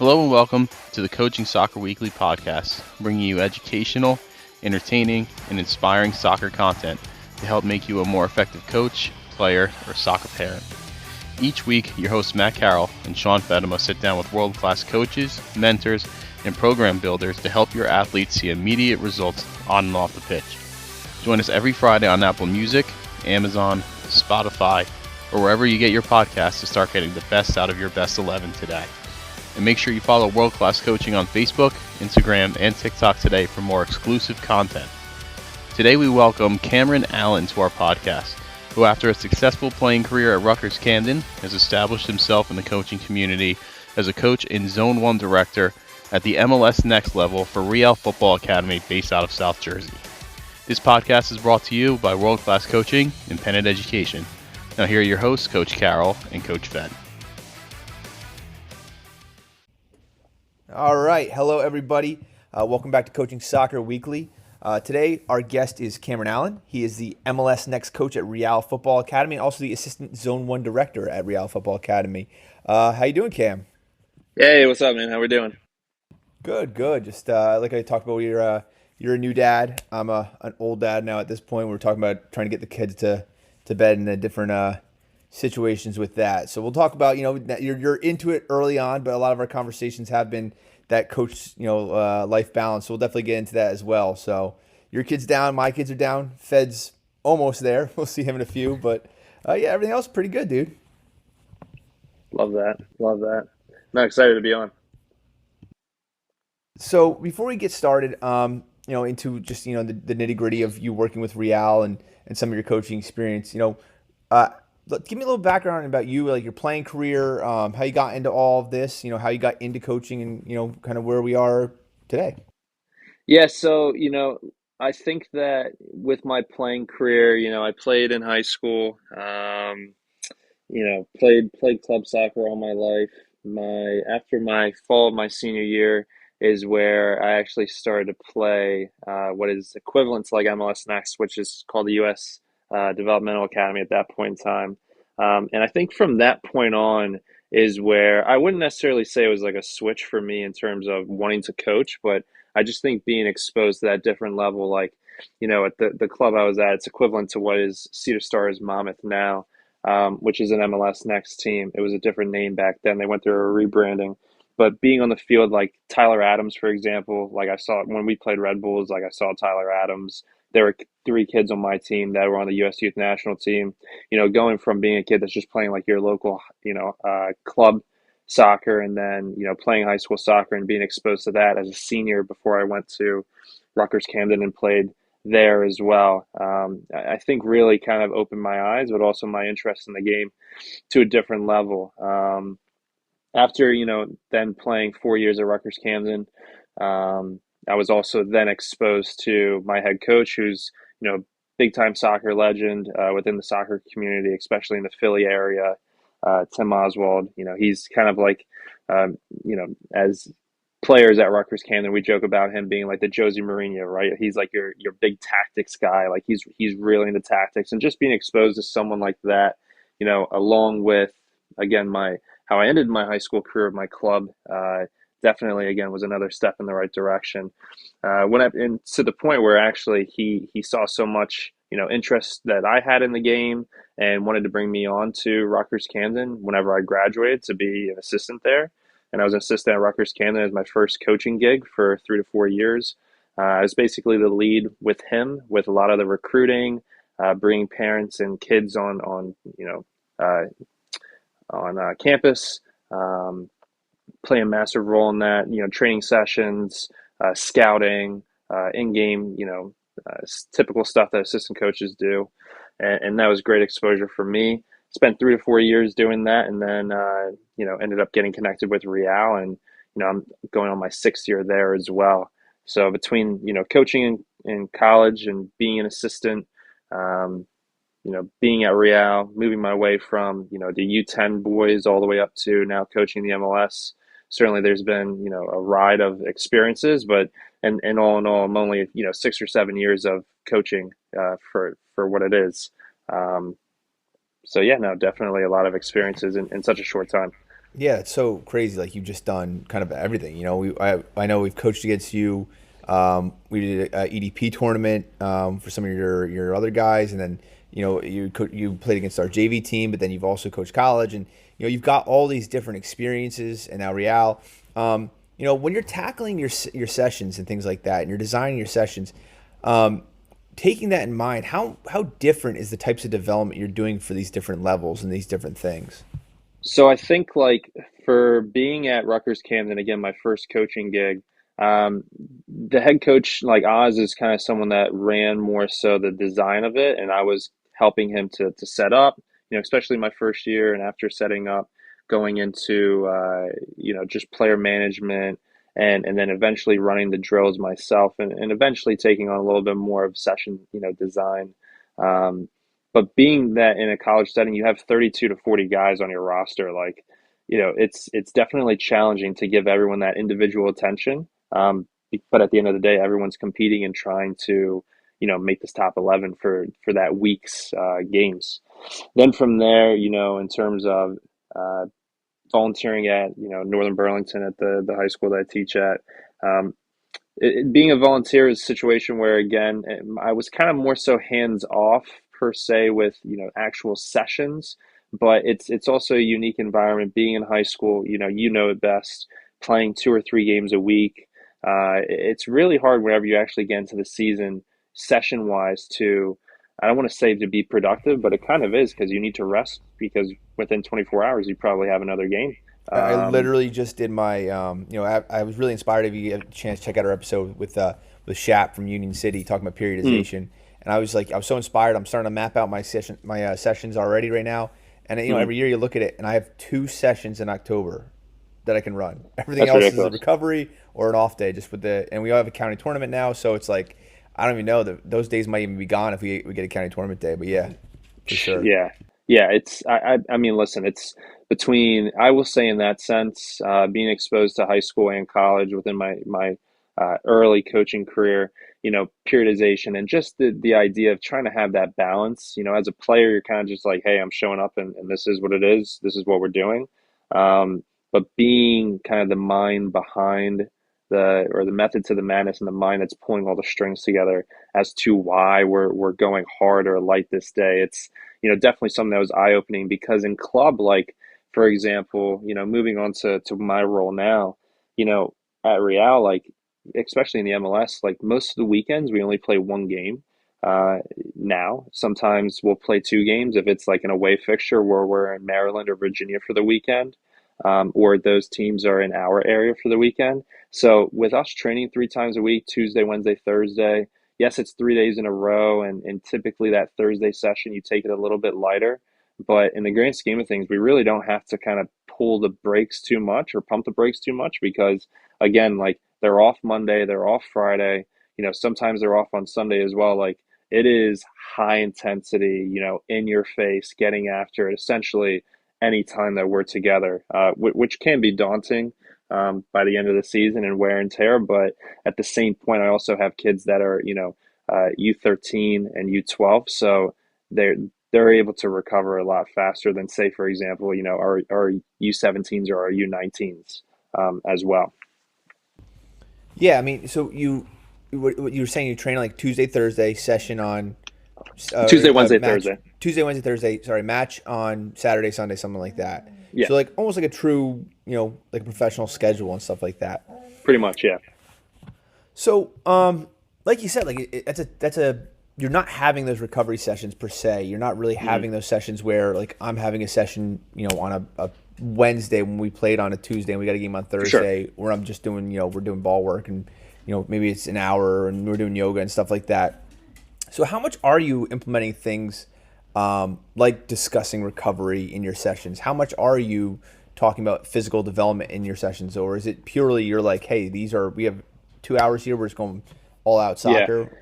Hello and welcome to the Coaching Soccer Weekly podcast, bringing you educational, entertaining, and inspiring soccer content to help make you a more effective coach, player, or soccer parent. Each week, your hosts Matt Carroll and Sean Fedema sit down with world-class coaches, mentors, and program builders to help your athletes see immediate results on and off the pitch. Join us every Friday on Apple Music, Amazon, Spotify, or wherever you get your podcasts to start getting the best out of your best 11 today. And make sure you follow World Class Coaching on Facebook, Instagram, and TikTok today for more exclusive content. Today we welcome Cameron Allen to our podcast, who after a successful playing career at Rutgers-Camden has established himself in the coaching community as a coach and Zone 1 director at the MLS Next level for Real Football Academy based out of South Jersey. This podcast is brought to you by World Class Coaching and Pennant Education. Now here are your hosts, Coach Carroll and Coach Fed. All right. Hello, everybody. Welcome back to Coaching Soccer Weekly. Today, our guest is Cameron Allen. He is the MLS Next coach at Real Football Academy and also the Assistant Zone 1 Director at Real Football Academy. How you doing, Cam? Hey, what's up, man? How we doing? Good. Just like I talked about, you're a new dad. I'm an old dad now at this point. We're talking about trying to get the kids to bed in the different situations with that. So we'll talk about, you're into it early on, but a lot of our conversations have been that coach, life balance. So we'll definitely get into that as well. So your kid's down, my kids are down. Fed's almost there. We'll see him in a few, but everything else is pretty good, dude. Love that. I'm excited to be on. So before we get started, into just, the nitty gritty of you working with Real and some of your coaching experience, give me a little background about you, like your playing career, how you got into all of this, how you got into coaching and, kind of where we are today. Yeah, so, I think that with my playing career, I played in high school, played club soccer all my life. After my fall of my senior year is where I actually started to play what is equivalent to like MLS Next, which is called the U.S. Developmental Academy at that point in time. And I think from that point on is where I wouldn't necessarily say it was like a switch for me in terms of wanting to coach, but I just think being exposed to that different level, like, at the club I was at, it's equivalent to what is Cedar Stars Monmouth now, which is an MLS Next team. It was a different name back then. They went through a rebranding. But being on the field, like Tyler Adams, for example, like I saw when we played Red Bulls, like I saw Tyler Adams. There were 3 kids on my team that were on the U.S. Youth National Team. Going from being a kid that's just playing like your local, club soccer and then, playing high school soccer and being exposed to that as a senior before I went to Rutgers-Camden and played there as well. I think really kind of opened my eyes, but also my interest in the game to a different level. After, then playing 4 years at Rutgers-Camden, I was also then exposed to my head coach, who's, big time soccer legend within the soccer community, especially in the Philly area, Tim Oswald. He's kind of like, as players at Rutgers-Camden, we joke about him being like the Jose Mourinho, right? He's like your big tactics guy. Like he's really into tactics, and just being exposed to someone like that, along with, again, how I ended my high school career of my club, definitely again was another step in the right direction. And to the point where actually he saw so much interest that I had in the game and wanted to bring me on to Rutgers-Camden whenever I graduated to be an assistant there. And I was an assistant at Rutgers-Camden as my first coaching gig for 3 to 4 years. I was basically the lead with him with a lot of the recruiting, bringing parents and kids on campus, play a massive role in that, training sessions, scouting, in-game, typical stuff that assistant coaches do. And that was great exposure for me. Spent 3 to 4 years doing that, and then, ended up getting connected with Real, and, I'm going on my 6th year there as well. So between, coaching in college and being an assistant, being at Real, moving my way from, the U10 boys all the way up to now coaching the MLS. Certainly there's been, a ride of experiences, but and all in all, I'm only, 6 or 7 years of coaching for what it is. So yeah, no, definitely a lot of experiences in such a short time. Yeah, it's so crazy. Like you've just done kind of everything. I know we've coached against you. We did a EDP tournament for some of your other guys, and then you played against our JV team, but then you've also coached college, and you've got all these different experiences. And now Real, when you're tackling your sessions and things like that, and you're designing your sessions, um, taking that in mind, how different is the types of development you're doing for these different levels and these different things? So I think like for being at Rutgers-Camden, again, my first coaching gig, um, the head coach, like Oz, is kind of someone that ran more so the design of it, and I was helping him to set up, especially my first year, and after setting up, going into just player management, and then eventually running the drills myself, and eventually taking on a little bit more of session, design. Um, but being that in a college setting, you have 32 to 40 guys on your roster, like, it's definitely challenging to give everyone that individual attention. But at the end of the day, everyone's competing and trying to, make this top 11 for that week's games. Then from there, in terms of uh, volunteering at, Northern Burlington at the high school that I teach at, um, being a volunteer is a situation where again I was kind of more so hands off per se with actual sessions, but it's also a unique environment being in high school. You know it best, playing 2 or 3 games a week. It's really hard whenever you actually get into the season session wise to, I don't want to say to be productive, but it kind of is because you need to rest because within 24 hours you probably have another game. I um, literally just did my, I was really inspired. If you get a chance, check out our episode with Shap from Union City talking about mm, periodization. And I was so inspired. I'm starting to map out my sessions already right now. And mm, every year you look at it, and I have 2 sessions in October that I can run. Everything that's else is a ridiculous. recovery or an off day, just with and we all have a county tournament now, so it's like I don't even know that those days might even be gone if we get a county tournament day. But yeah, for sure. Yeah, yeah. I mean, listen, it's between. I will say in that sense, being exposed to high school and college within my early coaching career, periodization and just the idea of trying to have that balance. As a player, you're kind of just like, hey, I'm showing up and this is what it is. This is what we're doing. But being kind of the mind behind the method to the madness and the mind that's pulling all the strings together as to why we're going hard or light this day. It's definitely something that was eye opening because in club, like for example, moving on to my role now, you know, at Real, like especially in the MLS, like most of the weekends we only play one game. Now, sometimes we'll play 2 games if it's like an away fixture where we're in Maryland or Virginia for the weekend, or those teams are in our area for the weekend. So with us training 3 times a week, Tuesday, Wednesday, Thursday, yes, it's 3 days in a row, and typically that Thursday session, you take it a little bit lighter. But in the grand scheme of things, we really don't have to kind of pull the brakes too much or pump the brakes too much because, again, like they're off Monday, they're off Friday, sometimes they're off on Sunday as well. Like it is high intensity, in your face, getting after it essentially any time that we're together, which can be daunting by the end of the season and wear and tear. But at the same point, I also have kids that are, U13 and U12, so they're they're able to recover a lot faster than, say, for example, our U17s or our U19s as well. Yeah, I mean, so what you were saying, you train like Tuesday, Thursday, session on Tuesday, Wednesday, match Thursday. Tuesday, Wednesday, Thursday. Sorry, match on Saturday, Sunday, something like that. Yeah, So like almost like a true, like a professional schedule and stuff like that. pretty much. Yeah. So, like you said, like that's a you're not having those recovery sessions per se. You're not really Hmm. having those sessions where like I'm having a session, on a Wednesday when we played on a Tuesday and we got a game on For sure. Thursday where I'm just doing, we're doing ball work and maybe it's an hour and we're doing yoga and stuff like that. So how much are you implementing things like discussing recovery in your sessions? How much are you talking about physical development in your sessions, or is it purely you're like, hey, we have 2 hours here, we're just going all out Yeah. soccer?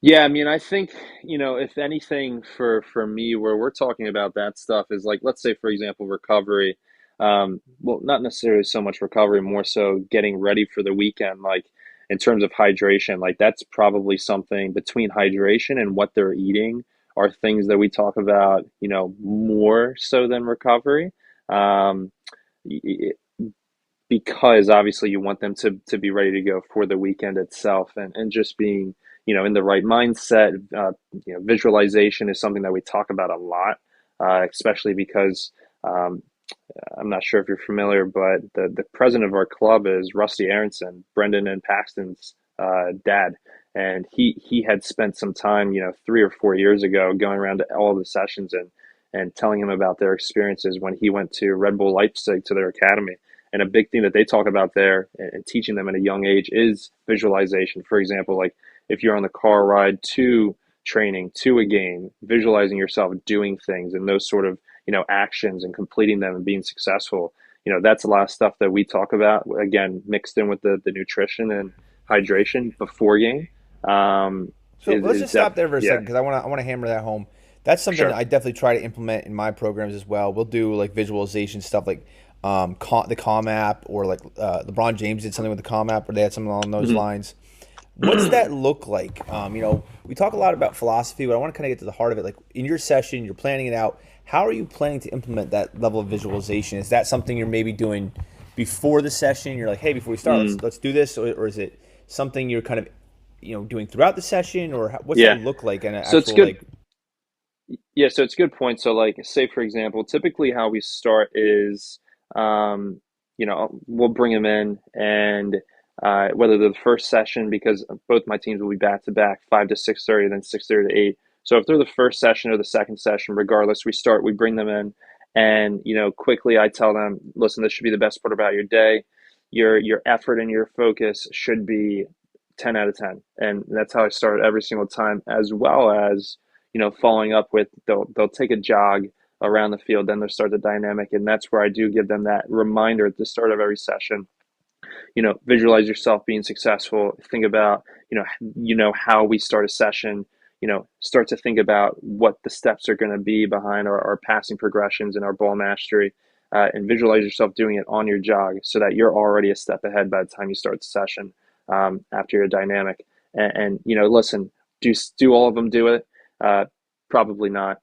Yeah, I mean, I think, if anything for me where we're talking about that stuff is like, let's say, for example, recovery. Well, not necessarily so much recovery, more so getting ready for the weekend. Like in terms of hydration, like that's probably something between hydration and what they're eating are things that we talk about, more so than recovery. Um, because obviously you want them to be ready to go for the weekend itself, and just being, in the right mindset. Visualization is something that we talk about a lot, especially because um, I'm not sure if you're familiar, but the president of our club is Rusty Aronson, Brendan and Paxton's dad. And he had spent some time, 3 or 4 years ago, going around to all the sessions and telling him about their experiences when he went to Red Bull Leipzig to their academy. And a big thing that they talk about there and teaching them at a young age is visualization. For example, like if you're on the car ride to training, to a game, visualizing yourself doing things and those sort of actions and completing them and being successful. That's a lot of stuff that we talk about, again, mixed in with the nutrition and hydration before game. So let's just stop there for a yeah, second because I want to hammer that home. That's something that sure. I definitely try to implement in my programs as well. We'll do like visualization stuff like the Calm app, or like LeBron James did something with the Calm app where they had something along those Mhm. lines. What's that look like? We talk a lot about philosophy, but I want to kind of get to the heart of it. Like in your session, you're planning it out. How are you planning to implement that level of visualization? Is that something you're maybe doing before the session? You're like, hey, before we start, Mm. let's do this, or is it something you're kind of doing throughout the session, or what's that Yeah. look like in an So it's actual good. like? Yeah, so it's a good point. So, like, say for example, typically how we start is, um, we'll bring them in, and whether they're the first session, because both my teams will be back to back, 5 to 6:30, then 6:30 to 8. So if they're the first session or the second session, regardless, we bring them in, and quickly I tell them, listen, this should be the best part about your day. Your effort and your focus should be 10 out of 10, and that's how I start every single time, as well as following up with they'll take a jog around the field, then they'll start the dynamic, and that's where I do give them that reminder at the start of every session. Visualize yourself being successful. Think about how we start a session. Start to think about what the steps are going to be behind our passing progressions and our ball mastery, and visualize yourself doing it on your jog so that you're already a step ahead by the time you start the session, after your dynamic. And listen, do all of them do it? Uh, Probably not.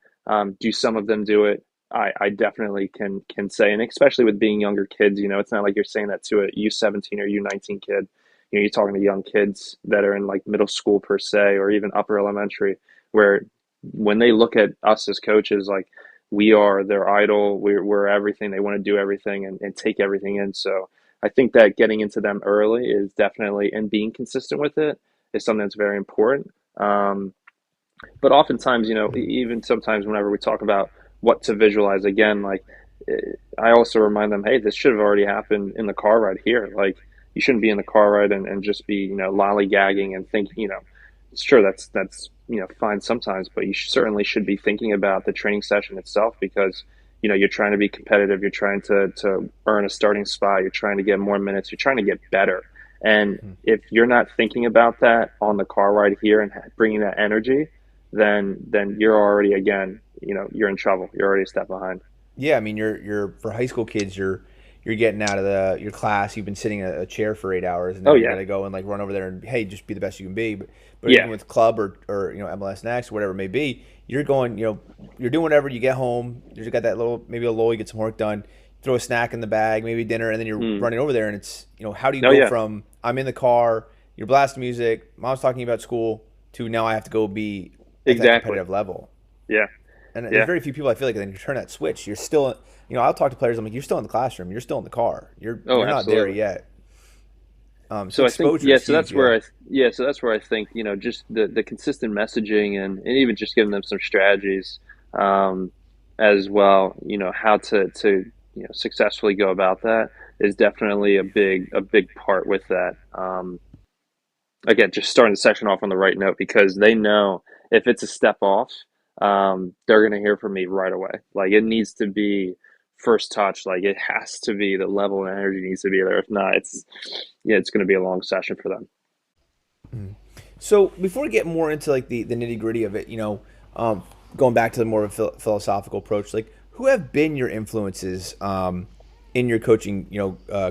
Do some of them do it? I definitely can say, and especially with being younger kids, it's not like you're saying that to a U17 or U19 kid. You're talking to young kids that are in like middle school per se, or even upper elementary, where when they look at us as coaches, like we are their idol, we're everything. They want to do everything and take everything in. So I think that getting into them early is definitely, and being consistent with it is something that's very important. But oftentimes, even sometimes whenever we talk about what to visualize, again, like eh, I also remind them, hey, this should have already happened in the car ride here. Like you shouldn't be in the car ride and just be, lollygagging and think, sure, that's fine sometimes, but you certainly should be thinking about the training session itself, because you're trying to be competitive, you're trying to earn a starting spot, you're trying to get more minutes, you're trying to get better. And if you're not thinking about that on the car ride here and bringing that energy, then you're already, again, you're in trouble. You're already a step behind. Yeah, I mean, you're for high school kids, you're getting out of your class. You've been sitting in a chair for 8 hours, and now Oh you yeah, got to go and like run over there and hey, just be the best you can be. But even yeah, with club or MLS Next, whatever it may be, you're going, you're doing whatever. You get home, you just got that little maybe a lull, you get some work done, throw a snack in the bag, maybe dinner, and then you're mm. running over there, and it's how do you Oh go yeah, from I'm in the car, you're blasting music, mom's talking about school, to now I have to go be at that exactly. competitive level. Yeah, And there's yeah, very few people I feel like then you turn that switch. You're still, I'll talk to players. I'm like, you're still in the classroom. You're still in the car. You're oh you're not there absolutely. yet. So So I think, exposure yeah, is so huge. that's Yeah. where so that's where I think, just the consistent messaging, and even just giving them some strategies, um, as well, how to successfully go about that is definitely a big part with that. Again, just starting the session off on the right note, because they know if it's a step off, they're going to hear from me right away. Like it needs to be first touch. Like it has to be, the level and energy needs to be there. If not, it's going to be a long session for them. So before we get more into like the nitty gritty of it, going back to the more of a philosophical approach, like who have been your influences in your coaching,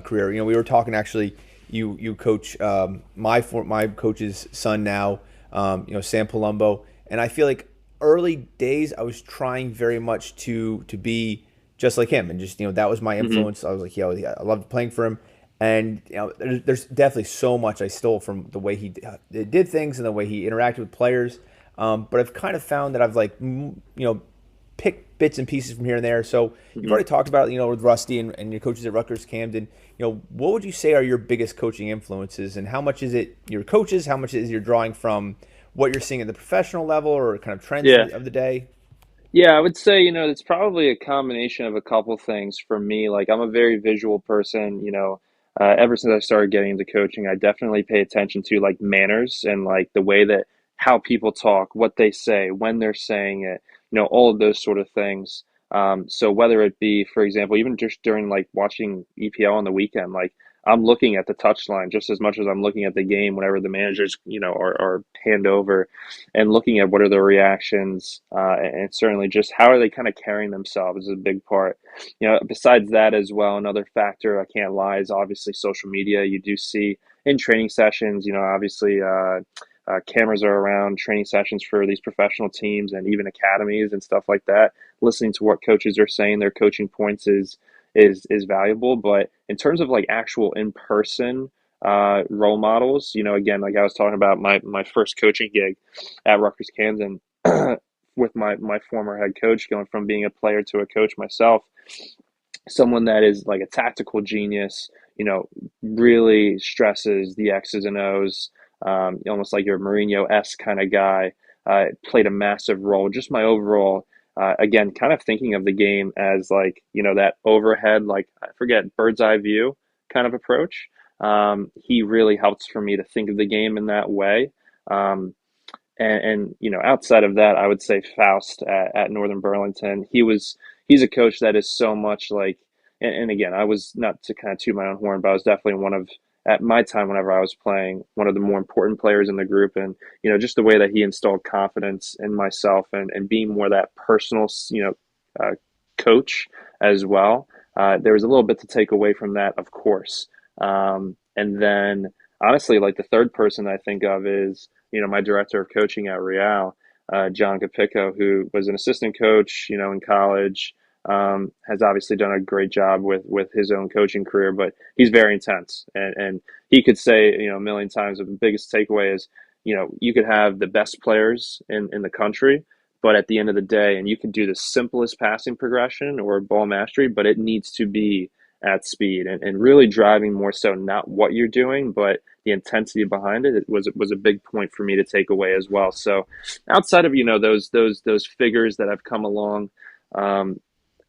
career? We were talking actually. You coach my coach's son now, Sam Palumbo, and I feel like early days I was trying very much to be just like him, and just that was my Hmm. influence. I was like, yeah, I loved playing for him, and there's definitely so much I stole from the way he did things and the way he interacted with players. But I've kind of found that I've like pick bits and pieces from here and there. So you've Hmm. already talked about with Rusty and your coaches at Rutgers-Camden. What would you say are your biggest coaching influences, and how much is it your coaches? How much is you're drawing from what you're seeing at the professional level or kind of trends Yeah. of the day? Yeah, I would say, it's probably a combination of a couple things for me. Like, I'm a very visual person, ever since I started getting into coaching, I definitely pay attention to like manners and like the way that how people talk, what they say, when they're saying it, all of those sort of things. So whether it be, for example, even just during like watching EPL on the weekend, like I'm looking at the touchline just as much as I'm looking at the game whenever the managers, are hand over and looking at what are their reactions, and certainly just how are they kind of carrying themselves is a big part. Besides that as well, another factor I can't lie is obviously social media. You do see in training sessions, obviously cameras are around training sessions for these professional teams and even academies and stuff like that. Listening to what coaches are saying, their coaching points is valuable. But in terms of like actual in person role models, again, like I was talking about my first coaching gig at Rutgers-Camden with my former head coach, going from being a player to a coach myself, someone that is like a tactical genius, really stresses the X's and O's, almost like your Mourinho-esque kind of guy, played a massive role. Just my overall, again, kind of thinking of the game as like, that overhead, like I forget, bird's eye view kind of approach. He really helps for me to think of the game in that way. And outside of that, I would say Faust at Northern Burlington. He's a coach that is so much like, and again, I was not to kind of toot my own horn, but I was definitely one of at my time whenever I was playing one of the more important players in the group, and just the way that he installed confidence in myself and being more that personal uh, coach as well. There was a little bit to take away from that, of course, and then honestly, like the third person I think of is my director of coaching at Real, John Capico, who was an assistant coach, in college, has obviously done a great job with his own coaching career, but he's very intense, and he could say, a million times, the biggest takeaway is, you could have the best players in the country, but at the end of the day, and you can do the simplest passing progression or ball mastery, but it needs to be at speed and really driving more so not what you're doing, but the intensity behind it. It was a big point for me to take away as well. So outside of those figures that have come along, um,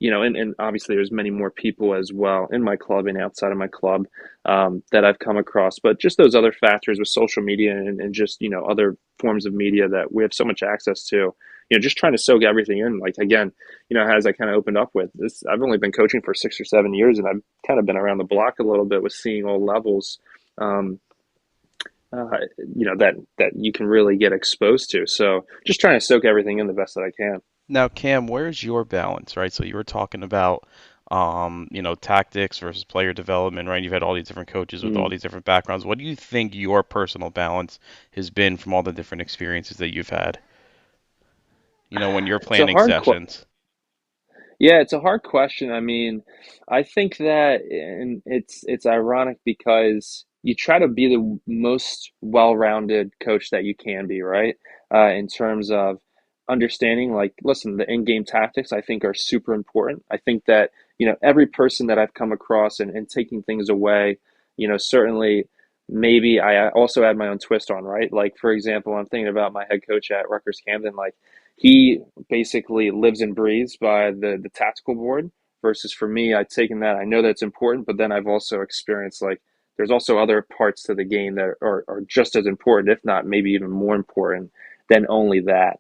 and obviously there's many more people as well in my club and outside of my club, that I've come across, but just those other factors with social media and just other forms of media that we have so much access to. Just trying to soak everything in. Like again, as I kind of opened up with this, I've only been coaching for 6 or 7 years, and I've kind of been around the block a little bit with seeing all levels. Um, that you can really get exposed to. So just trying to soak everything in the best that I can. Now, Cam, where's your balance, right? So you were talking about, tactics versus player development, right? You've had all these different coaches with all Mm. these different backgrounds. What do you think your personal balance has been from all the different experiences that you've had? When you're It's a planning hard sessions. Yeah, it's a hard question. I mean, I think that, and it's ironic because you try to be the most well-rounded coach that you can be, right? In terms of understanding, like, listen, the in-game tactics I think are super important. I think that, every person that I've come across and taking things away, certainly maybe I also add my own twist on, right? Like, for example, I'm thinking about my head coach at Rutgers-Camden, like he basically lives and breathes by the tactical board versus for me, I've taken that. I know that's important, but then I've also experienced like there's also other parts to the game that are just as important, if not maybe even more important than only that.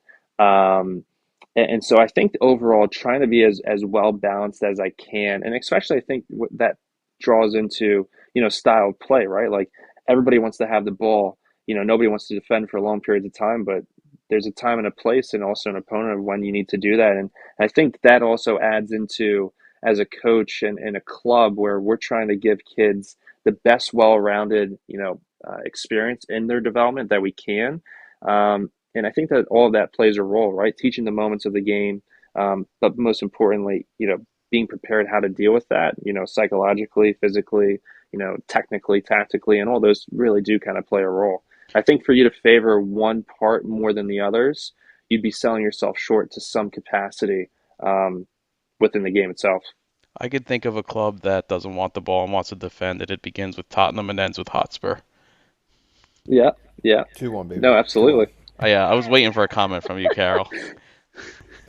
And so I think overall trying to be as well balanced as I can, and especially I think that draws into style of play, right? Like everybody wants to have the ball. Nobody wants to defend for long periods of time, but there's a time and a place and also an opponent of when you need to do that. And I think that also adds into as a coach and a club where we're trying to give kids the best well-rounded, experience in their development that we can. And I think that all of that plays a role, right? Teaching the moments of the game, but most importantly, being prepared how to deal with that, psychologically, physically, technically, tactically, and all those really do kind of play a role. I think for you to favor one part more than the others, you'd be selling yourself short to some capacity um, within the game itself. I could think of a club that doesn't want the ball and wants to defend it. It begins with Tottenham and ends with Hotspur. Yeah, yeah. 2-1, baby. No, 2-1. absolutely. Oh, yeah, I was waiting for a comment from you, Carol.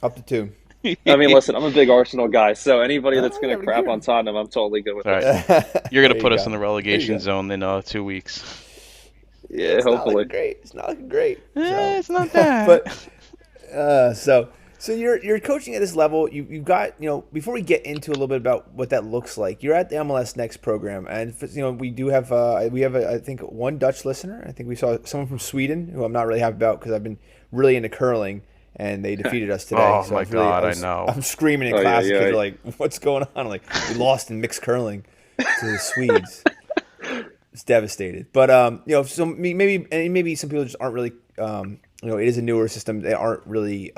Up to 2. I mean, listen, I'm a big Arsenal guy, so anybody that's Oh, going yeah, to we crap care. on Tottenham, I'm totally good with All it. right. You're going There to you put us in go. the There you relegation go. zone in 2 weeks. Yeah, It's not hopefully. looking great. It's not looking great. So, It's not bad. but so you're coaching at this level. You've got before we get into a little bit about what that looks like. You're at the MLS Next program, and we do have I think one Dutch listener. I think we saw someone from Sweden who I'm not really happy about because I've been really into curling, and they defeated us today. Oh, So my God, I know. I'm screaming in Oh, yeah, class. The yeah. kids are like, "What's going on?" I'm like, we lost in mixed curling to the Swedes. It's devastated. But so maybe some people just aren't really it is a newer system. They aren't really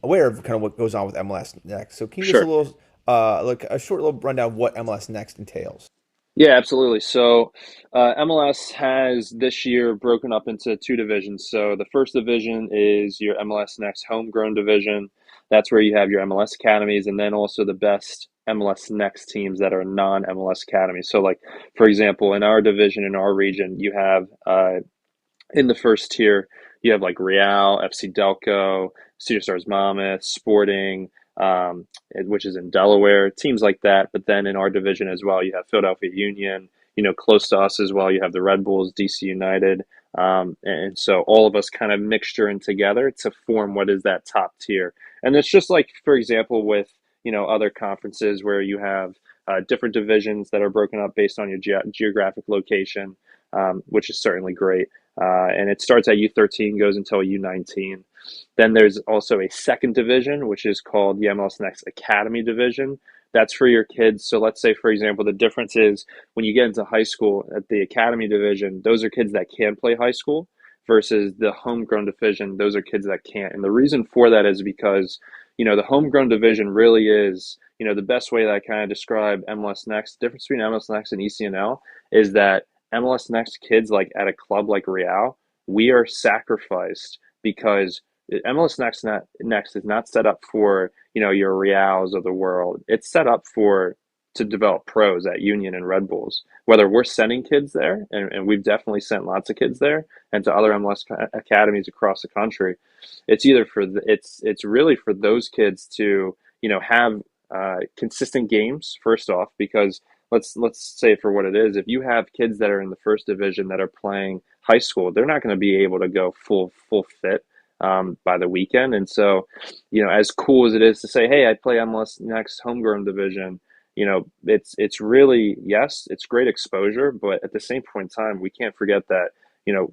aware of kind of what goes on with MLS Next. So can you give us a Sure. little like a short little rundown of what MLS Next entails? Yeah, absolutely. So, MLS has this year broken up into two divisions. So, the first division is your MLS Next homegrown division. That's where you have your MLS academies, and then also the best MLS Next teams that are non-MLS academies. So, like for example, in our division in our region, you have in the first tier, you have like Real, FC Delco, Cedar Stars Monmouth, Sporting, which is in Delaware, teams like that. But then in our division as well, you have Philadelphia Union, close to us as well. You have the Red Bulls, DC United. And so all of us kind of mixture in together to form what is that top tier. And it's just like, for example, with, other conferences where you have different divisions that are broken up based on your geographic location, which is certainly great. And it starts at U13, goes until U19. Then there's also a second division, which is called the MLS Next Academy Division. That's for your kids. So let's say, for example, the difference is when you get into high school at the Academy Division, those are kids that can play high school versus the homegrown division, those are kids that can't. And the reason for that is because, the homegrown division really is, the best way that I kind of describe MLS Next, the difference between MLS Next and ECNL is that MLS Next kids like at a club like Real, we are sacrificed because MLS Next is not set up for your Reals of the world. It's set up for to develop pros at Union and Red Bulls. Whether we're sending kids there, and we've definitely sent lots of kids there, and to other MLS academies across the country, it's either it's really for those kids to have consistent games first off because let's say for what it is. If you have kids that are in the first division that are playing high school, they're not going to be able to go full fit by the weekend. And so, as cool as it is to say, "Hey, I play MLS Next homegrown division," it's really yes, it's great exposure, but at the same point in time, we can't forget that you know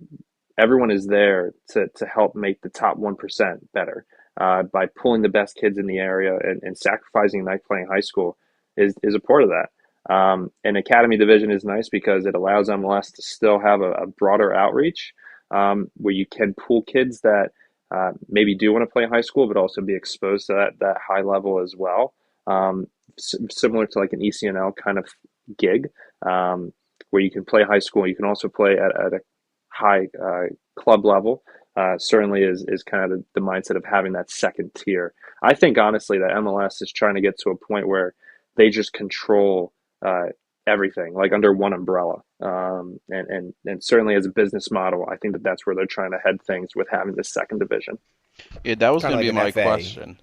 everyone is there to help make the top 1% better by pulling the best kids in the area and sacrificing night playing high school is a part of that. And Academy Division is nice because it allows MLS to still have a broader outreach where you can pull kids that maybe do want to play in high school, but also be exposed to that high level as well. Similar to like an ECNL kind of gig where you can play high school. You can also play at a high club level. Certainly is kind of the mindset of having that second tier. I think honestly that MLS is trying to get to a point where they just control uh, everything like under one umbrella. And certainly as a business model, I think that's where they're trying to head things with having this second division. Yeah, that was Kind going of to like be an my FA. question.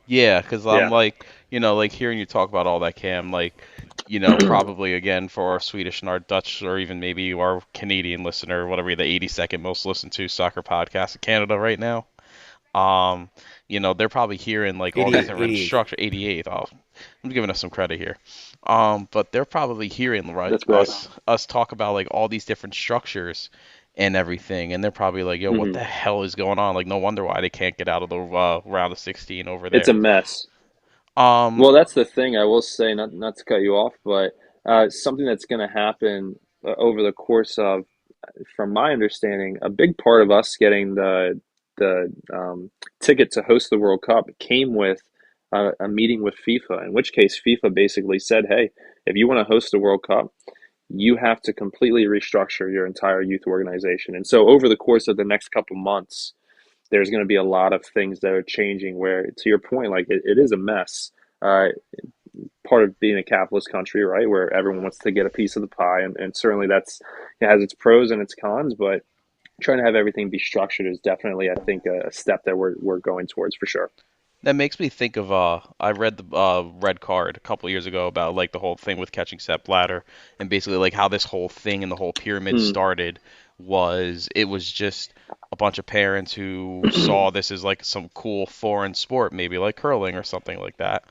Yeah, because I'm Yeah. like, like hearing you talk about all that, Cam, like, probably again for our Swedish and our Dutch or even maybe our Canadian listener, whatever the 82nd most listened to soccer podcast in Canada right now. Um, they're probably hearing like all these 88, different 88. structure 88th. Oh, I'm giving us some credit here. But they're probably hearing right That's great. us talk about like all these different structures and everything, and they're probably like, "Yo, what Hmm. the hell is going on?" Like, no wonder why they can't get out of the round of 16 over It's there. a mess. Um, Well, that's the thing I will say, not to cut you off, but something that's going to happen over the course of, from my understanding, a big part of us getting the ticket to host the World Cup came with a meeting with FIFA, in which case FIFA basically said, hey, if you want to host the World Cup, you have to completely restructure your entire youth organization. And so over the course of the next couple months, there's going to be a lot of things that are changing where, to your point, like it is a mess. Uh, Part of being a capitalist country, right, where everyone wants to get a piece of the pie, and certainly it has its pros and its cons, but trying to have everything be structured is definitely, I think, a step that we're going towards for sure. That makes me think of I read the Red Card a couple years ago about like the whole thing with catching Sepp Blatter, and basically like how this whole thing and the whole pyramid Mm. started was it was just a bunch of parents who saw this as like some cool foreign sport, maybe like curling or something like that,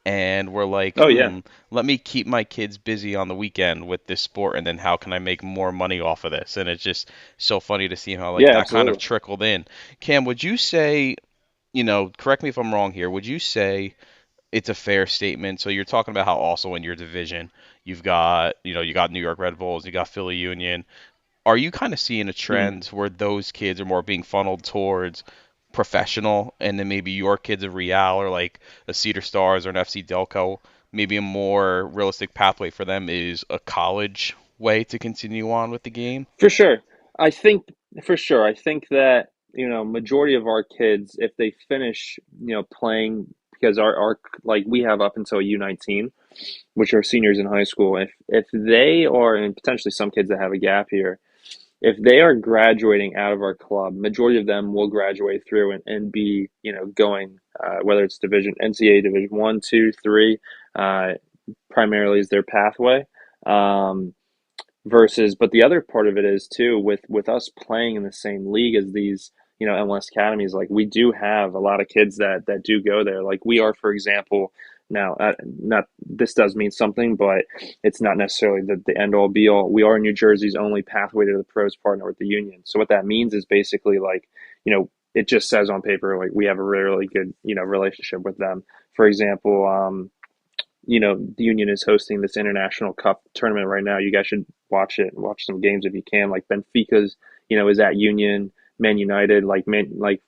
and were like, Oh yeah, let me keep my kids busy on the weekend with this sport, and then how can I make more money off of this? And it's just so funny to see how like yeah, that kind of absolutely. trickled in. Cam, would you say, correct me if I'm wrong here. Would you say it's a fair statement? So you're talking about how also in your division you've got, you got New York Red Bulls, you got Philly Union. Are you kind of seeing a Mm. trend where those kids are more being funneled towards professional, and then maybe your kids of Real or like a Cedar Stars or an FC Delco, maybe a more realistic pathway for them is a college way to continue on with the game? For sure. I think for sure. I think that, majority of our kids, if they finish, playing, because our like we have up until U19, which are seniors in high school, if they are, and potentially some kids that have a gap here, if they are graduating out of our club, majority of them will graduate through and be, going, whether it's division NCAA division one, two, three, uh, primarily is their pathway. Um, Versus, but the other part of it is too, with us playing in the same league as these, MLS academies, like we do have a lot of kids that do go there. Like we are, for example, now, not this does mean something, but it's not necessarily the end all be all. We are New Jersey's only pathway to the pros partner with the union. So what that means is basically like, it just says on paper like we have a really good, relationship with them. For example, the Union is hosting this International Cup tournament right now. You guys should watch it. Watch some games if you can. Like Benfica's, is at Union. Man United, like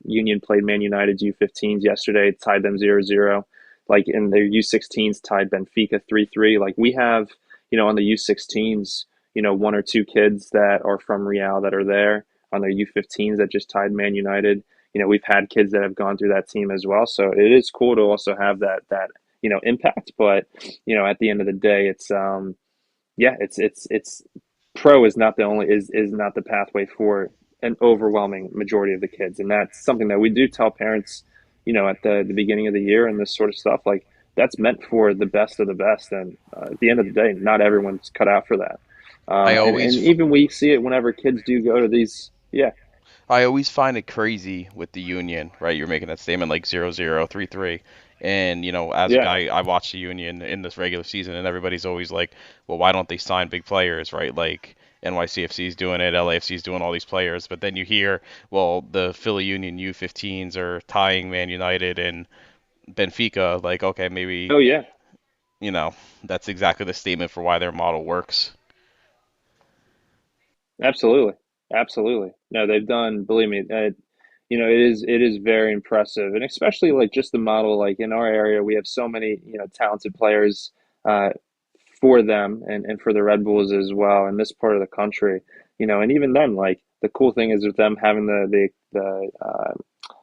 Union played Man United's U15s yesterday, tied them 0-0. Like in their U16s, tied Benfica 3-3. Like we have, on the U16s, one or two kids that are from Real that are there on their U15s that just tied Man United. We've had kids that have gone through that team as well. So it is cool to also have that impact. But at the end of the day, it's yeah, it's pro is not the only is not the pathway for an overwhelming majority of the kids, and that's something that we do tell parents, at the beginning of the year and this sort of stuff. Like that's meant for the best of the best, and at the end of the day, not everyone's cut out for that. I And always even we see it whenever kids do go to these. Yeah, I always find it crazy with the Union, right? You're making that statement like 0-0, 3-3. And, as a yeah, guy, I watch the Union in this regular season, and everybody's always like, well, why don't they sign big players, right? Like NYCFC's doing it, LAFC's doing all these players. But then you hear, well, the Philly Union U15s are tying Man United and Benfica. Like, okay, maybe, oh yeah. you know, that's exactly the statement for why their model works. Absolutely, absolutely. No, they've done. Believe me, it is very impressive, and especially like just the model. Like in our area, we have so many talented players uh, for them and for the Red Bulls as well in this part of the country. And even then, like the cool thing is with them having the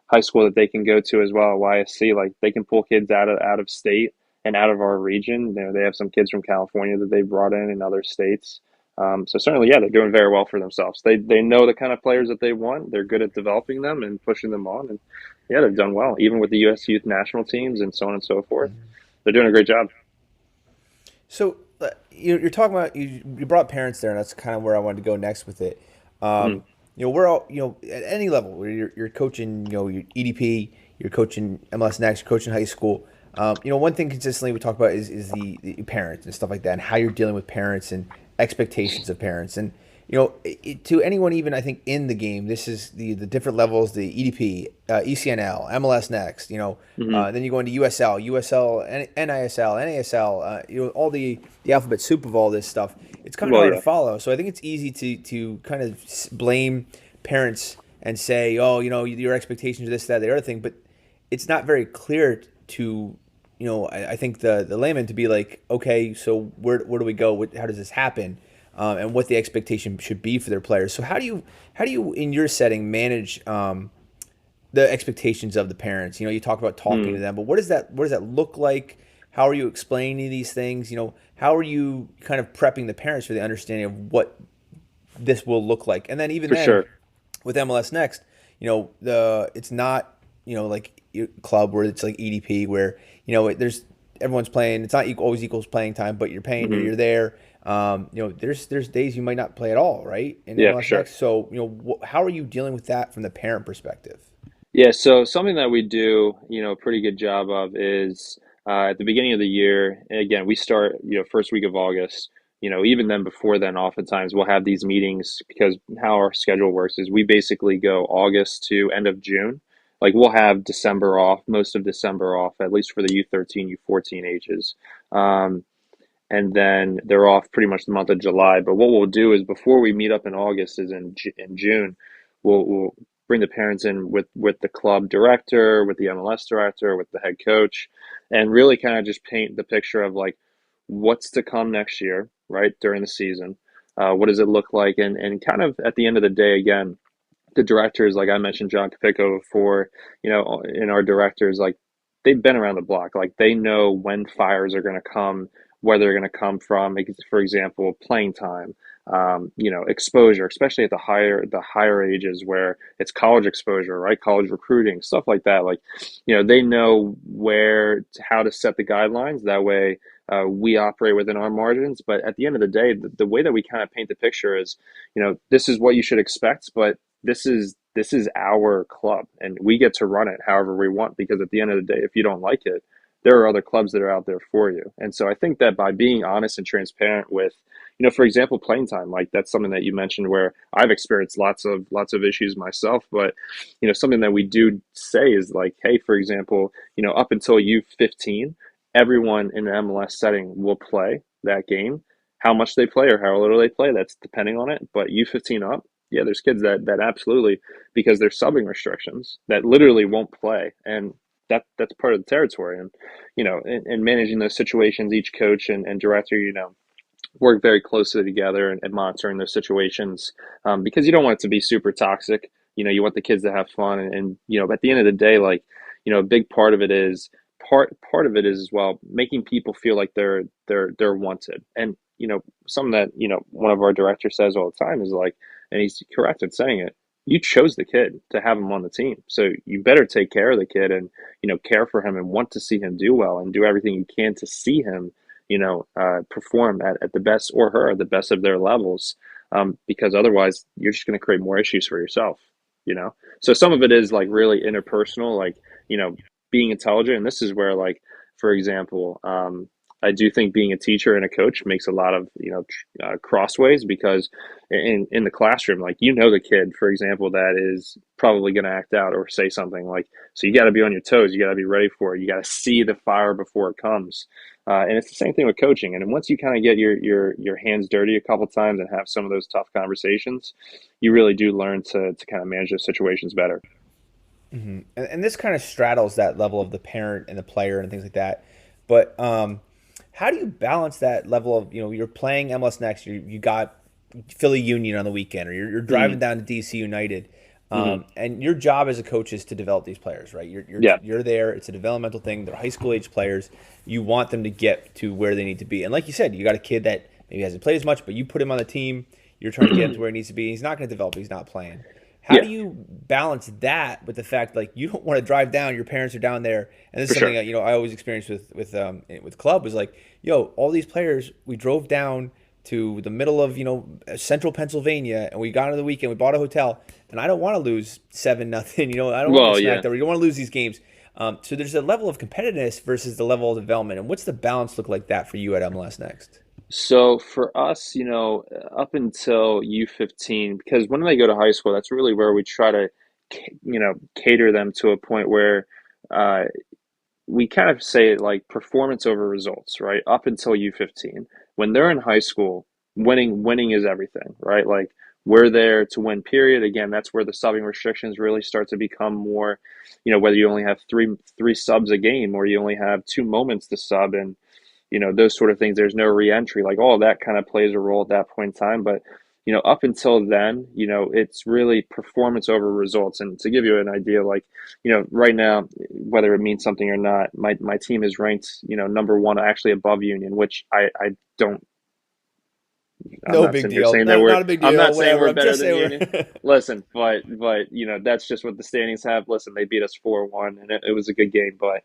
high school that they can go to as well, YSC. Like they can pull kids out of state and out of our region. They have some kids from California that they brought in other states. So certainly, yeah, they're doing very well for themselves. They know the kind of players that they want. They're good at developing them and pushing them on, and yeah, they've done well, even with the U.S. youth national teams and so on and so forth. They're doing a great job. So you're talking about you brought parents there, and that's kind of where I wanted to go next with it. Mhm. We're all at any level where you're coaching, your EDP, you're coaching MLS Next, you're coaching high school. One thing consistently we talk about is the parents and stuff like that, and how you're dealing with parents and expectations of parents. And to anyone even I think in the game, this is the different levels: the EDP, ECNL, MLS Next. Mhm. Then you go into USL, NISL, NASL. All the alphabet soup of all this stuff. It's kind of Well, hard to yeah. follow. So I think it's easy to kind of blame parents and say, oh, your expectations are this, that, the other thing. But it's not very clear to I think the layman to be like, okay, so where do we go? How does this happen? And what the expectation should be for their players. So how do you in your setting manage the expectations of the parents? You talk about talking to Mm, them, but what does that look like? How are you explaining these things? How are you kind of prepping the parents for the understanding of what this will look like? And then even for then sure. with MLS Next, it's not like your club where it's like EDP where there's everyone's playing. It's not always equals playing time, but you're paying. You're, Hmm. you're there. There's days you might not play at all, right? In Yeah, for MLS sure. Next, so how are you dealing with that from the parent perspective? Yeah, so something that we do, a pretty good job of is at the beginning of the year, and again, we start, first week of August. Even then, before then, oftentimes we'll have these meetings because how our schedule works is we basically go August to end of June. Like we'll have December off, most of December off, at least for the U13, U14 ages. Um, and then they're off pretty much the month of July. But what we'll do is before we meet up in August, is in June, we'll bring the parents in with the club director, with the MLS director, with the head coach, and really kind of just paint the picture of like what's to come next year, right during the season. What does it look like? And kind of at the end of the day, again, the directors, like I mentioned, John Capico before, in our directors, like they've been around the block. Like they know when fires are going to come, where they're going to come from. Like, for example, playing time, exposure, especially at the higher ages where it's college exposure, right? College recruiting, stuff like that. Like, they know how to set the guidelines. That way, we operate within our margins. But at the end of the day, the way that we kind of paint the picture is, this is what you should expect, but this is our club and we get to run it however we want because at the end of the day if you don't like it there are other clubs that are out there for you. And so I think that by being honest and transparent with for example playing time, like that's something that you mentioned where I've experienced lots of issues myself, but something that we do say is like, hey, for example, up until U15 everyone in an MLS setting will play that game. How much they play or how little they play, that's depending on it. But U15 up, yeah, there's kids that absolutely, because there's subbing restrictions that literally won't play, and that's part of the territory. And in managing those situations, each coach and director, work very closely together and monitoring those situations, because you don't want it to be super toxic. You want the kids to have fun, and at the end of the day, like a big part of it is part of it is as well making people feel like they're wanted. And something that one of our directors says all the time is like, and he's correct in saying it. You chose the kid to have him on the team, so you better take care of the kid and care for him and want to see him do well and do everything you can to see him perform at the best, or her at the best of their levels, because otherwise you're just going to create more issues for yourself, you know? So some of it is like really interpersonal, like, being intelligent. And this is where, like, for example, I do think being a teacher and a coach makes a lot of, crossways because in the classroom, like, the kid, for example, that is probably going to act out or say something like, so you got to be on your toes. You got to be ready for it. You got to see the fire before it comes. And it's the same thing with coaching. And once you kind of get your hands dirty a couple times and have some of those tough conversations, you really do learn to kind of manage those situations better. And this kind of straddles that level of the parent and the player and things like that. But how do you balance that level of you're playing MLS Next, you got Philly Union on the weekend, or you're driving Hmm. down to DC United, Hmm. and your job as a coach is to develop these players, right? Yeah, You're there. It's a developmental thing. They're high school age players. You want them to get to where they need to be. And like you said, you got a kid that maybe hasn't played as much, but you put him on the team. You're trying to get him to where he needs to be. He's not going to develop. He's not playing. How yeah, do you balance that with the fact like you don't want to drive down? Your parents are down there, and this for is something sure. that I always experience with club was like, all these players we drove down to the middle of central Pennsylvania, and we got on the weekend. We bought a hotel, and I don't want to lose 7-0. I don't want to get Well, smacked yeah. over. You don't want to lose these games. So there's a level of competitiveness versus the level of development. And what's the balance look like that for you at MLS Next? So for us, up until U15, because when they go to high school, that's really where we try to, cater them to a point where uh, we kind of say like performance over results, right? Up until U15. When they're in high school, winning is everything, right? Like we're there to win, period. Again, that's where the subbing restrictions really start to become more, whether you only have three subs a game or you only have 2 moments to sub, and those sort of things. There's no reentry. Like all of that kind of plays a role at that point in time. But up until then, it's really performance over results. And to give you an idea, like right now, whether it means something or not, my team is ranked number one, actually above Union, which I don't. I'm No not big sitting here deal. saying that Not, we're. not a big I'm deal. not saying Whatever. we're I'm better just than saying Union. we're. Listen, but that's just what the standings have. Listen, they beat us 4-1, and it was a good game. But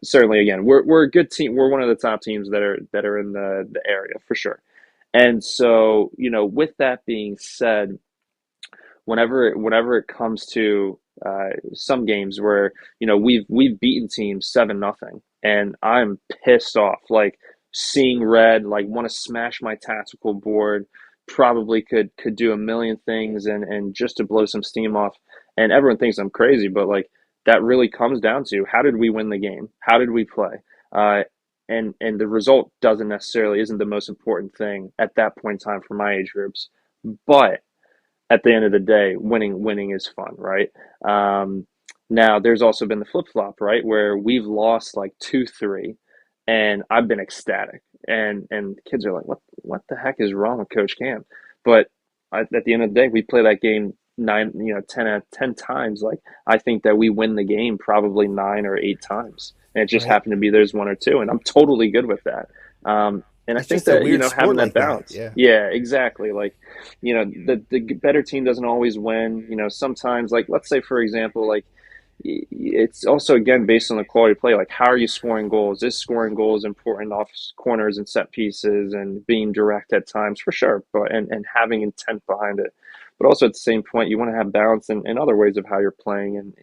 certainly again, we're a good team. We're one of the top teams that are in the area for sure. And so with that being said, whenever it comes to some games where we've beaten teams 7-0, and I'm pissed off, like seeing red, like want to smash my tactical board, probably could do a million things and just to blow some steam off, and everyone thinks I'm crazy, but like that really comes down to how did we win the game, how did we play, and the result doesn't necessarily isn't the most important thing at that point in time for my age groups, but at the end of the day, winning is fun, right? Now, there's also been the flip flop, right, where we've lost like 2-3, and I've been ecstatic, and kids are like, what the heck is wrong with Coach Cam? But at the end of the day, we play that game 10 out of 10 times. Like I think that we win the game probably 9 or 8 times, and it just Right. happened to be there's 1 or 2, and I'm totally good with that. And I It's think just a that weird having sport that like that. balance, Yeah. yeah, exactly. Like the better team doesn't always win. Sometimes, like let's say for example, like it's also again based on the quality of play. Like how are you scoring goals? Is scoring goals important off corners and set pieces and being direct at times for sure, but and having intent behind it. But also at the same point, you want to have balance in other ways of how you're playing. And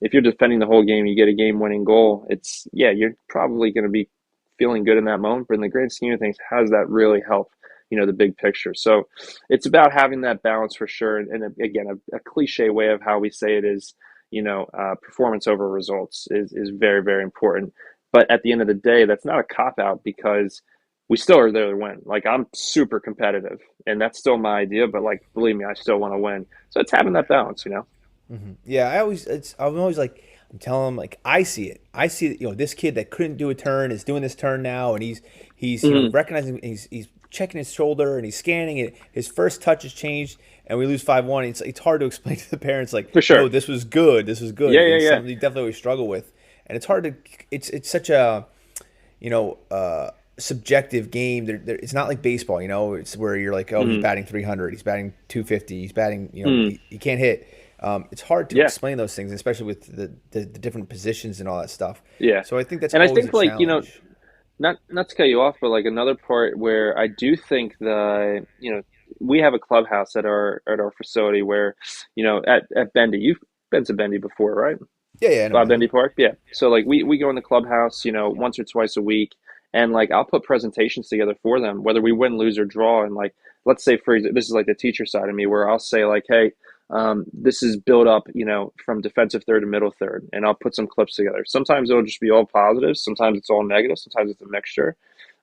if you're defending the whole game, you get a game-winning goal. It's you're probably going to be feeling good in that moment. But in the grand scheme of things, how does that really help? The big picture. So it's about having that balance for sure. And again, a cliche way of how we say it is, performance over results is very, very important. But at the end of the day, that's not a cop out because we still are there to win. Like I'm super competitive and that's still my idea, but like, believe me, I still want to win. So it's having that balance. Yeah. I'm always like, I'm telling them like, I see it. I see that, this kid that couldn't do a turn is doing this turn now. And he's, Mm-hmm. recognizing he's checking his shoulder and he's scanning it. His first touch has changed and we lose 5-1. It's hard to explain to the parents like, For no, sure. this was good. This was good. Yeah, And yeah, it's yeah. something you definitely always struggle with. And it's hard to, it's such a, you know, subjective game. It's not like baseball, It's where you're like, oh, he's Mm-hmm. batting 300, he's batting 250, he's batting, Mm-hmm. he can't hit. It's hard to Yeah. explain those things, especially with the different positions and all that stuff. Yeah. So I think that's And I always a think like, challenge. not to cut you off, but like another part where I do think we have a clubhouse at our facility where, at Bendy, you've been to Bendy before, right? Yeah, yeah, I know, Bendy Bendy. Park, yeah. So like we go in the clubhouse, once or twice a week, and like I'll put presentations together for them, whether we win, lose, or draw. And like let's say for this is like the teacher side of me, where I'll say like, hey, this is built up, from defensive third to middle third, and I'll put some clips together. Sometimes it'll just be all positives, sometimes it's all negative, sometimes it's a mixture,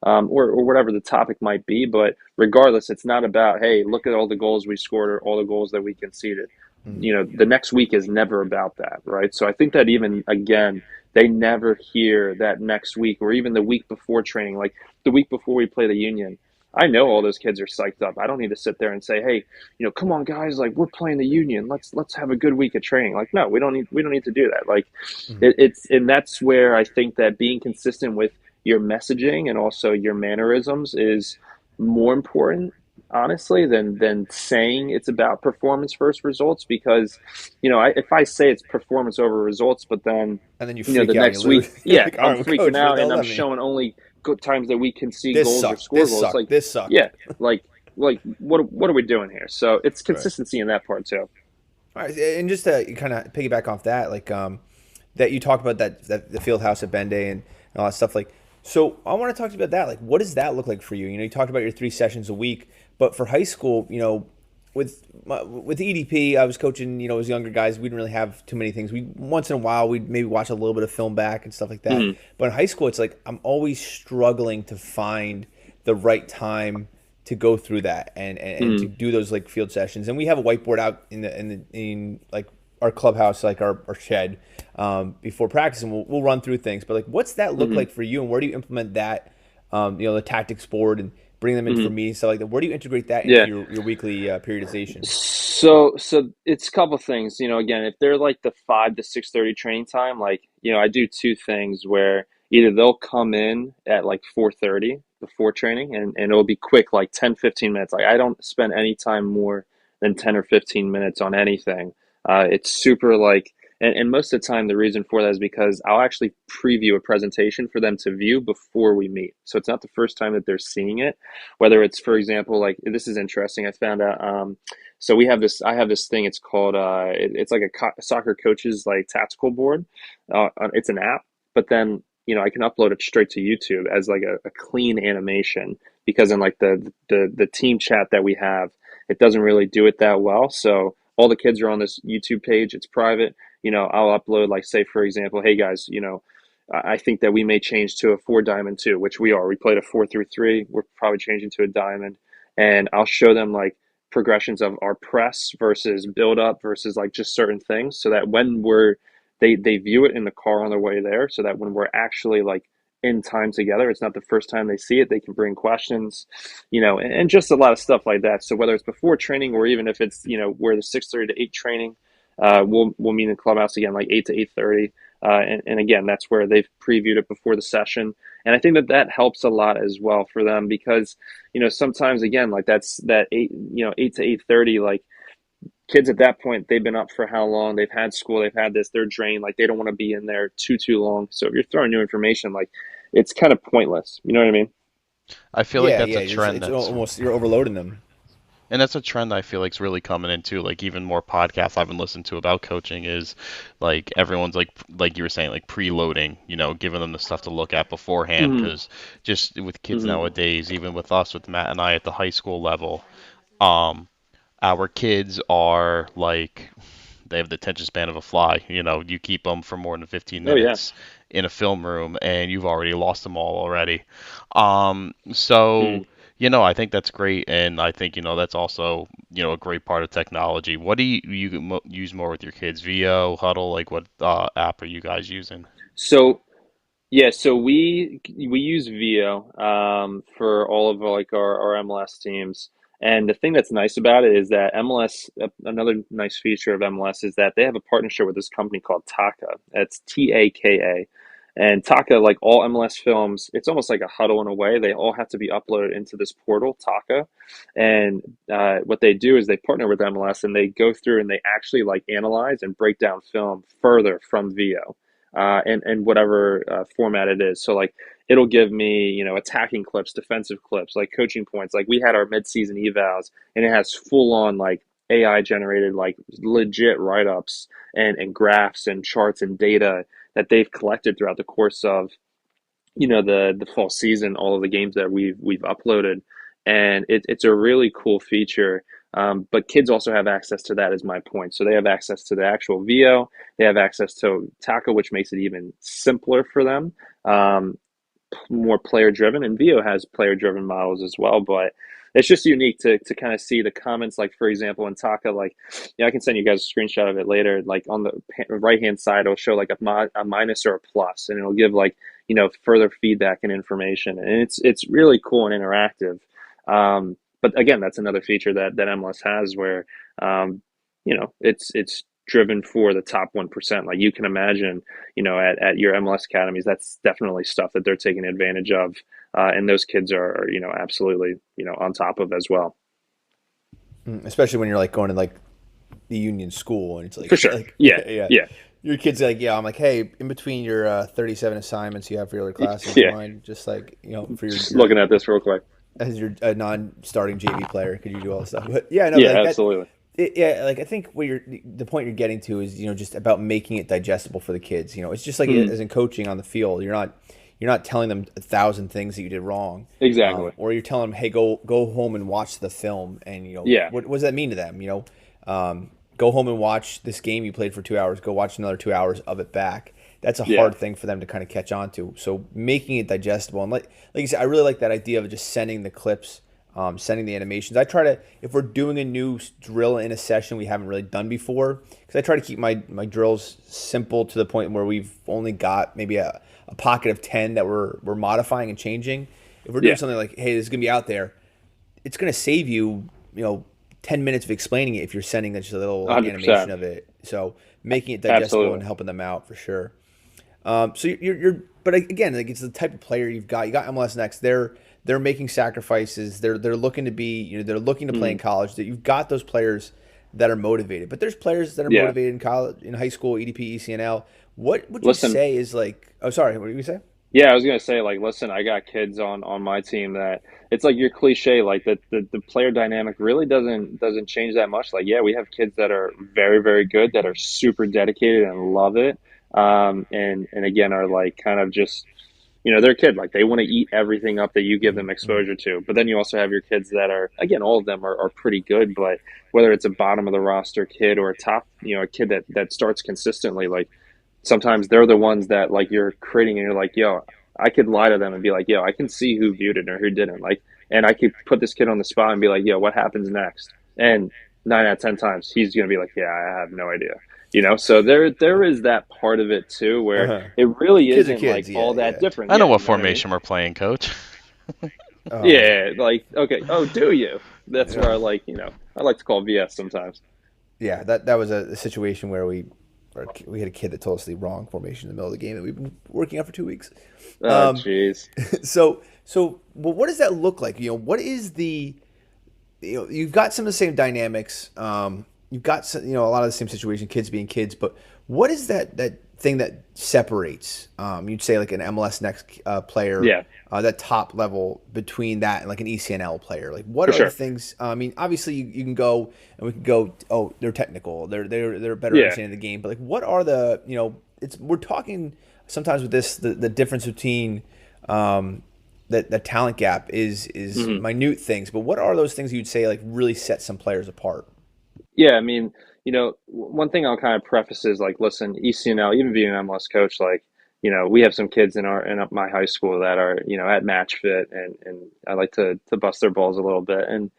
or whatever the topic might be. But regardless, it's not about hey, look at all the goals we scored or all the goals that we conceded. Mhm. The next week is never about that, right? So I think that even again, they never hear that next week or even the week before training, like the week before we play the Union. I know all those kids are psyched up. I don't need to sit there and say, "Hey, come on, guys! Like we're playing the Union. Let's have a good week of training." Like, no, we don't need to do that. Like, Mhm. it's and that's where I think that being consistent with your messaging and also your mannerisms is more important, honestly, than saying it's about performance first results. Because, if I say it's performance over results, but then And then you the freak out and you next week, lose. You're yeah, like, all I'm right, well, freaking coach, what out the hell and does I'm that mean? showing only good times that we can see This goals or sucked. score This goals. sucked. Like, This sucked. yeah, like what are we doing here? So it's Right. consistency in that part too. All right, and just to kind of piggyback off that, like that you talked about that the field house at Benday and all that stuff. Like, so I want to talk to you about that. Like, what does that look like for you? You talked about your 3 sessions a week, but for high school, with EDP, I was coaching. As younger guys, we didn't really have too many things. We once in a while we'd maybe watch a little bit of film back and stuff like that. Mm-hmm. But in high school, it's like I'm always struggling to find the right time to go through that and to Mm, do those like field sessions. And we have a whiteboard out in like our clubhouse, like our shed, before practice, and we'll run through things. But like, what's that look hmm like for you, and where do you implement that? The tactics board and bring them in for hmm meetings, stuff like that. Where do you integrate that into Yeah. your weekly periodization? So it's a couple things. Again, if they're like the 5 to 6:30 training time, like, I do two things where either they'll come in at like 4:30 before training, and it'll be quick, like 10-15 minutes. Like, I don't spend any time more than 10 or 15 minutes on anything. It's super like, and most of the time, the reason for that is because I'll actually preview a presentation for them to view before we meet. So it's not the first time that they're seeing it. Whether it's, for example, like, this is interesting. I found out, so I have this thing. It's called, it's like a soccer coach's like tactical board. It's an app, but then, I can upload it straight to YouTube as like a clean animation, because in like the team chat that we have, it doesn't really do it that well. So all the kids are on this YouTube page. It's private. I'll upload, like, say, for example, hey guys, I think that we may change to a 4 diamond too, which we are. We played a 4-3-3. We're probably changing to a diamond, and I'll show them like progressions of our press versus build up versus like just certain things, so that when they view it in the car on their way there, so that when we're actually like in time together, it's not the first time they see it. They can bring questions, and just a lot of stuff like that. So whether it's before training, or even if it's, we're the 6:30 to 8 training, we'll meet in the clubhouse again like 8 to 8:30. And again, that's where they've previewed it before the session. And I think that helps a lot as well for them, because, sometimes, again, like, that's that 8 to 8:30, like, kids at that point, they've been up for how long? They've had school, they've had this, they're drained, like, they don't want to be in there too long. So if you're throwing new information, like, it's kind of pointless. You know what I mean? I feel like Yeah, that's yeah. a trend It's that's almost you're overloading them. And that's a trend I feel like's really coming into, like, even more podcasts I've been listening to about coaching is like everyone's like you were saying, like preloading, giving them the stuff to look at beforehand, hmm because just with kids hmm nowadays, even with us, with Matt and I at the high school level, um, our kids are like they have the attention span of a fly. You keep them for more than 15 Oh yeah. minutes in a film room and you've already lost them all already. So, Mm. I think that's great. And I think, that's also, a great part of technology. What do you use more with your kids? VO, Huddle? Like, what app are you guys using? So Yeah, so we use Vio, for all of like our MLS teams. And the thing that's nice about it is that MLS, another nice feature of MLS is that they have a partnership with this company called Taka. It's Taka. And Taka, like all MLS films, it's almost like a huddle in a way. They all have to be uploaded into this portal, Taka. And what they do is they partner with MLS, and they go through and they actually like analyze and break down film further from Vio, and whatever format it is. So like it'll give me, attacking clips, defensive clips, like coaching points. Like we had our midseason evals, and it has full on like AI generated, like legit write ups and graphs and charts and data that they've collected throughout the course of, the fall season, all of the games that we've uploaded, and it's a really cool feature. But kids also have access to that, is my point. So they have access to the actual VO, they have access to Taco, which makes it even simpler for them. Um, More player driven, and VO has player driven models as well. But it's just unique to kind of see the comments. Like, for example, in Taka, like, I can send you guys a screenshot of it later. Like on the right hand side, it'll show like a minus or a plus, and it'll give like, further feedback and information, and it's really cool and interactive. But again, that's another feature that MLS has, where it's driven for the top 1%. Like, you can imagine, at your MLS academies, that's definitely stuff that they're taking advantage of. And those kids are, absolutely, on top of as well. Especially when you're like going to like the union school and it's For like sure. like Yeah. yeah. Yeah. Your kid's like, yeah, I'm like, hey, in between your 37 assignments you have for your other classes, do you Yeah. mind just like, for Just your looking at this real quick. as your non-starting JV player, could you do all this stuff? But yeah, no, Yeah, like that. absolutely. Yeah, like I think the point you're getting to is, just about making it digestible for the kids. It's just like Mhm. as in coaching on the field, you're not telling them 1,000 things that you did wrong, Exactly. or you're telling them, hey, go home and watch the film, and Yeah. what does that mean to them? Go home and watch this game you played for 2 hours. Go watch another 2 hours of it back, that's a Yeah. hard thing for them to kind of catch on to. So making it digestible, and like you said, I really like that idea of just sending the clips, sending the animations. I try to, if we're doing a new drill in a session we haven't really done before, because I try to keep my drills simple to the point where we've only got maybe a pocket of 10 that we're modifying and changing. If we're doing Yeah. something like, hey, this is gonna be out there, it's going to save you, 10 minutes of explaining it if you're sending just a little like animation 100%. of it. So making it digestible and Absolutely. helping them out for sure. So but again, like it's the type of player you've got. You got MLS Next. They're making sacrifices. They're looking to be, they're looking to play in Mhm. college. That you've got those players that are motivated, but there's players that are Yeah. motivated in college, in high school, EDP, ECNL. What would you Listen, say is like? Oh, sorry. What did you say? yeah, I was gonna say, like, listen, I got kids on my team that it's like your cliche, like the player dynamic really doesn't change that much. Like, yeah, we have kids that are very, very good, that are super dedicated and love it. And again are like kind of just, they're a kid, like they want to eat everything up that you give them Mm-hmm. exposure to. But then you also have your kids that are, again, all of them are pretty good, but whether it's a bottom of the roster kid or a top, a kid that starts consistently, like sometimes they're the ones that like you're creating and you're like, yo, I could lie to them and be like, yo, I can see who viewed it or who didn't. Like, and I could put this kid on the spot and be like, yo, what happens next? And 9 out of 10 times he's gonna be like, yeah, I have no idea. So there is that part of it too where Uh-huh. it really Kids are isn't like kids. Yeah, all that yeah. different. I know Yeah, what you know what I mean? formation we're playing, coach. Oh, Yeah, like okay, oh, do you? That's where yeah. I like, I like to call BS sometimes. Yeah, that was a situation where we had a kid that told us the wrong formation in the middle of the game that we've been working on for 2 weeks. Oh, Um, jeez. well, what does that look like? What is you've got some of the same dynamics. You've got some, a lot of the same situation, kids being kids. But what is that thing that separates? You'd say like an MLS Next player, Yeah, that top level between that and like an ECNL player. Like, what for are the sure. things? I mean, obviously you can go and we can go. Oh, they're technical. They're better Yeah. understanding the game. But like, what are we're talking sometimes with this the difference between. That talent gap is Mhm. minute things, but what are those things you'd say like really set some players apart? Yeah, I mean, one thing I'll kind of preface is like, listen, ECNL, even being an MLS coach, like, we have some kids in my high school that are, at match fit, and I like to bust their balls a little bit and,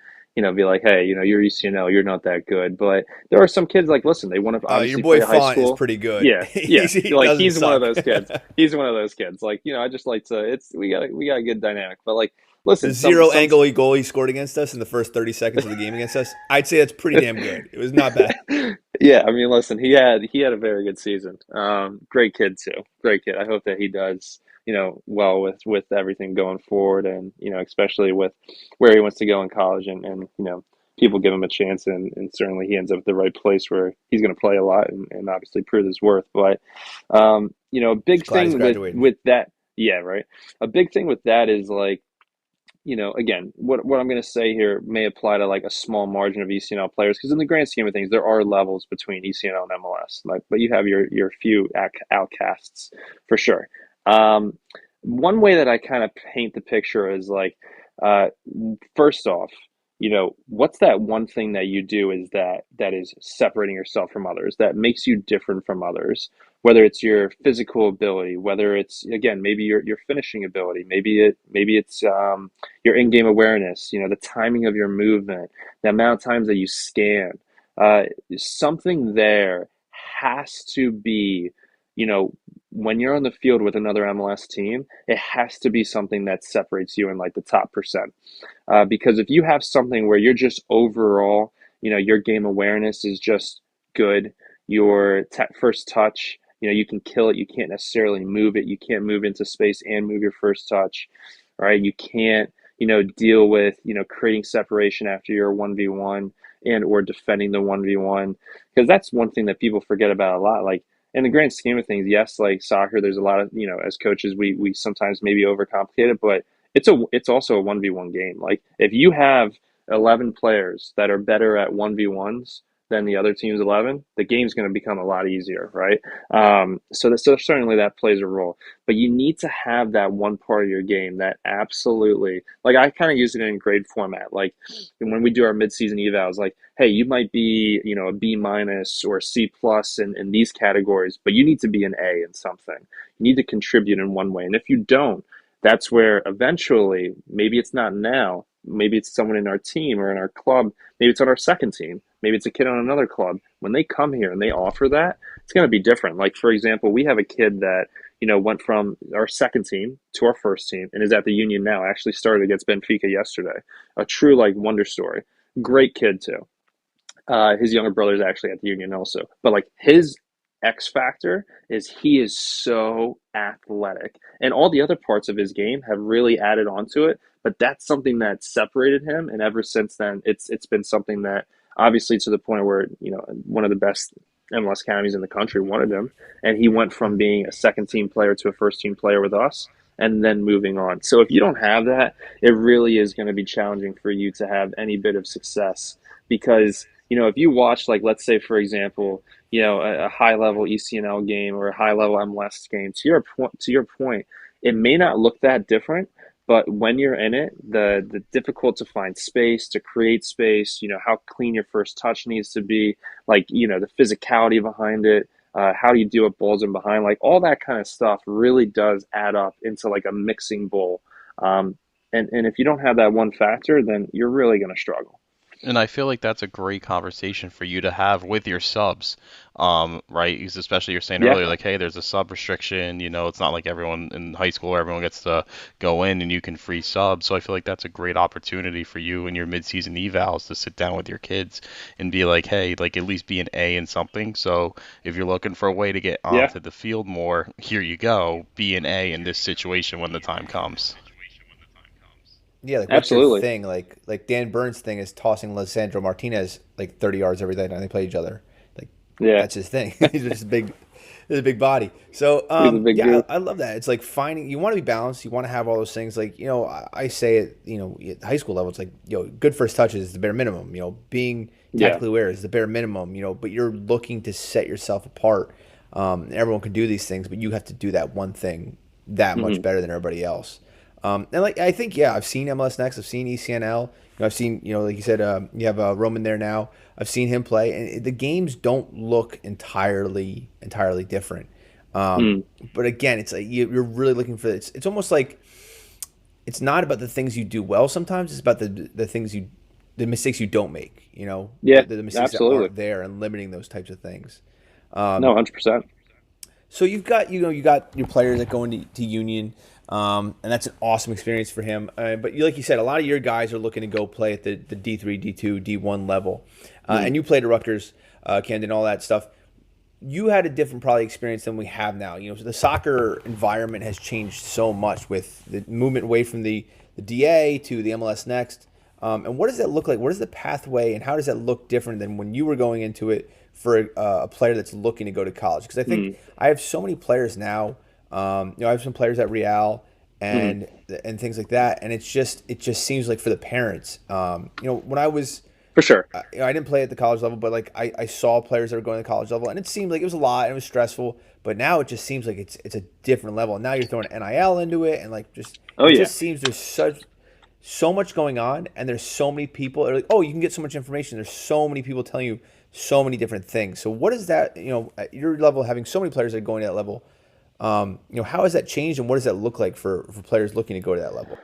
be like, hey, you're ECNL, you're not that good. But there are some kids like, listen, they want to Your obviously boy play high Font is school. pretty good. Yeah, yeah. He Like doesn't he's one of suck. those kids. He's one of those kids. Like, I just like to. We got a good dynamic. But like, The listen, zero angle goal he scored against us in the first 30 seconds of the game against us, I'd say that's pretty damn good. It was not bad. Yeah, I mean, listen, he had a very good season. Great kid too. Great kid. I hope that he does, well with everything going forward, and especially with where he wants to go in college, and people give him a chance, and certainly he ends up at the right place where he's going to play a lot and obviously prove his worth. But a big Just glad he's thing with graduating. with that, yeah, right. A big thing with that is like again, what I'm going to say here may apply to like a small margin of ECNL players because in the grand scheme of things, there are levels between ECNL and MLS. Like, but you have your few outcasts for sure. Um, One way that I kind of paint the picture is like, uh, first off, what's that one thing that you do is that is separating yourself from others, that makes you different from others, whether it's your physical ability, whether it's again maybe your finishing ability, maybe it's your in-game awareness, the timing of your movement, the amount of times that you scan. Uh, Something there has to be, you know, when you're on the field with another MLS team, it has to be something that separates you in like the top percent. Because if you have something where you're just overall, your game awareness is just good, your first touch, you can kill it. You can't necessarily move it. You can't move into space and move your first touch, right? You can't, deal with, creating separation after your 1v1 and or defending the 1v1. Because that's one thing that people forget about a lot. Like, in the grand scheme of things, yes, like soccer, there's a lot of, as coaches, we sometimes maybe overcomplicate it, but it's also a 1v1 game. Like if you have 11 players that are better at 1v1s than the other team's 11, the game's going to become a lot easier, right? So certainly that plays a role. But you need to have that one part of your game that absolutely, like I kind of use it in grade format. Like when we do our midseason evals, like, hey, you might be, a B minus or a C plus in these categories, but you need to be an A in something. You need to contribute in one way. And if you don't, that's where eventually, maybe it's not now, maybe it's someone in our team or in our club, maybe it's on our second team, maybe it's a kid on another club. When they come here and they offer that, it's going to be different. Like, for example, we have a kid that, went from our second team to our first team and is at the Union now. Actually started against Benfica yesterday. A true, like, wonder story. Great kid, too. His younger brother is actually at the Union also. But, like, his X factor is he is so athletic. And all the other parts of his game have really added onto it. But that's something that separated him. And ever since then, it's been something that obviously to the point where, one of the best MLS academies in the country wanted him. And he went from being a second team player to a first team player with us and then moving on. So if you don't have that, it really is going to be challenging for you to have any bit of success because if you watch, like, let's say, for example, a high level ECNL game or a high level MLS game, to your point, it may not look that different, but when you're in it, the difficult to find space, to create space, how clean your first touch needs to be, like, the physicality behind it, how do you deal with balls in behind, like all that kind of stuff really does add up into like a mixing bowl. And if you don't have that one factor, then you're really going to struggle. And I feel like that's a great conversation for you to have with your subs, right? Because especially you're saying Yeah. earlier, like, hey, there's a sub restriction. It's not like everyone in high school, everyone gets to go in and you can free sub. So I feel like that's a great opportunity for you in your midseason evals to sit down with your kids and be like, hey, like at least be an A in something. So if you're looking for a way to get Yeah. onto the field more, here you go, be an A in this situation when the time comes. Yeah, like what's your Absolutely. thing? Like Dan Burns' thing is tossing Lisandro Martinez like 30 yards every day, and they play each other. Like Yeah. that's his thing. He's just big, he's a big body. So He's a big yeah, dude. I love that. It's like finding you want to be balanced. You want to have all those things. Like I say it. At high school level, it's like good first touches is the bare minimum. Being Yeah. tactically aware is the bare minimum. But you're looking to set yourself apart. Everyone can do these things, but you have to do that one thing that much Hmm. better than everybody else. And like I think, yeah, I've seen MLS Next, I've seen ECNL, I've seen, like you said, you have Roman there now. I've seen him play, and the games don't look entirely different. Mm. But again, it's like you're really looking for it's almost like it's not about the things you do well. Sometimes it's about the mistakes you don't make. Yeah. The mistakes that Absolutely. aren't there and limiting those types of things. No, 100%. So you've got you got your players that go into Union, and that's an awesome experience for him. But like you said, a lot of your guys are looking to go play at the D3, D2, D1 level, Mm. and you played at Rutgers, Camden, all that stuff. You had a different probably experience than we have now. So the soccer environment has changed so much with the movement away from the DA to the MLS Next. And what does that look like? What is the pathway, and how does that look different than when you were going into it for a player that's looking to go to college? Because I think Mm. I have so many players now. I have some players at Real Hmm. and things like that, and it just seems like for the parents. When I was For sure. I didn't play at the college level, but like I saw players that were going to the college level, and it seemed like it was a lot and it was stressful. But now it just seems like it's a different level. And now you're throwing NIL into it, and like Oh it yeah. just seems there's so much going on, and there's so many people. That are like, oh, you can get so much information. There's so many people telling you so many different things. So what is that? At your level, having so many players that are going to that level, how has that changed, and what does that look like for players looking to go to that level?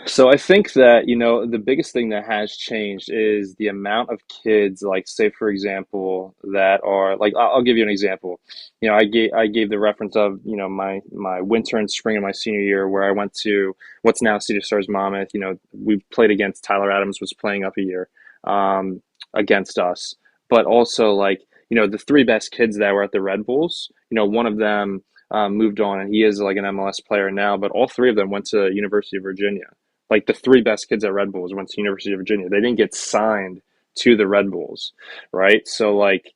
So I think that, the biggest thing that has changed is the amount of kids, like say for example, that are like I'll give you an example. I gave the reference of, my winter and spring of my senior year where I went to what's now Cedar Stars Monmouth. We played against Tyler Adams was playing up a year against us. But also like, the three best kids that were at the Red Bulls, one of them moved on and he is like an MLS player now, but all three of them went to University of Virginia. Like the three best kids at Red Bulls went to University of Virginia. They didn't get signed to the Red Bulls, right? So like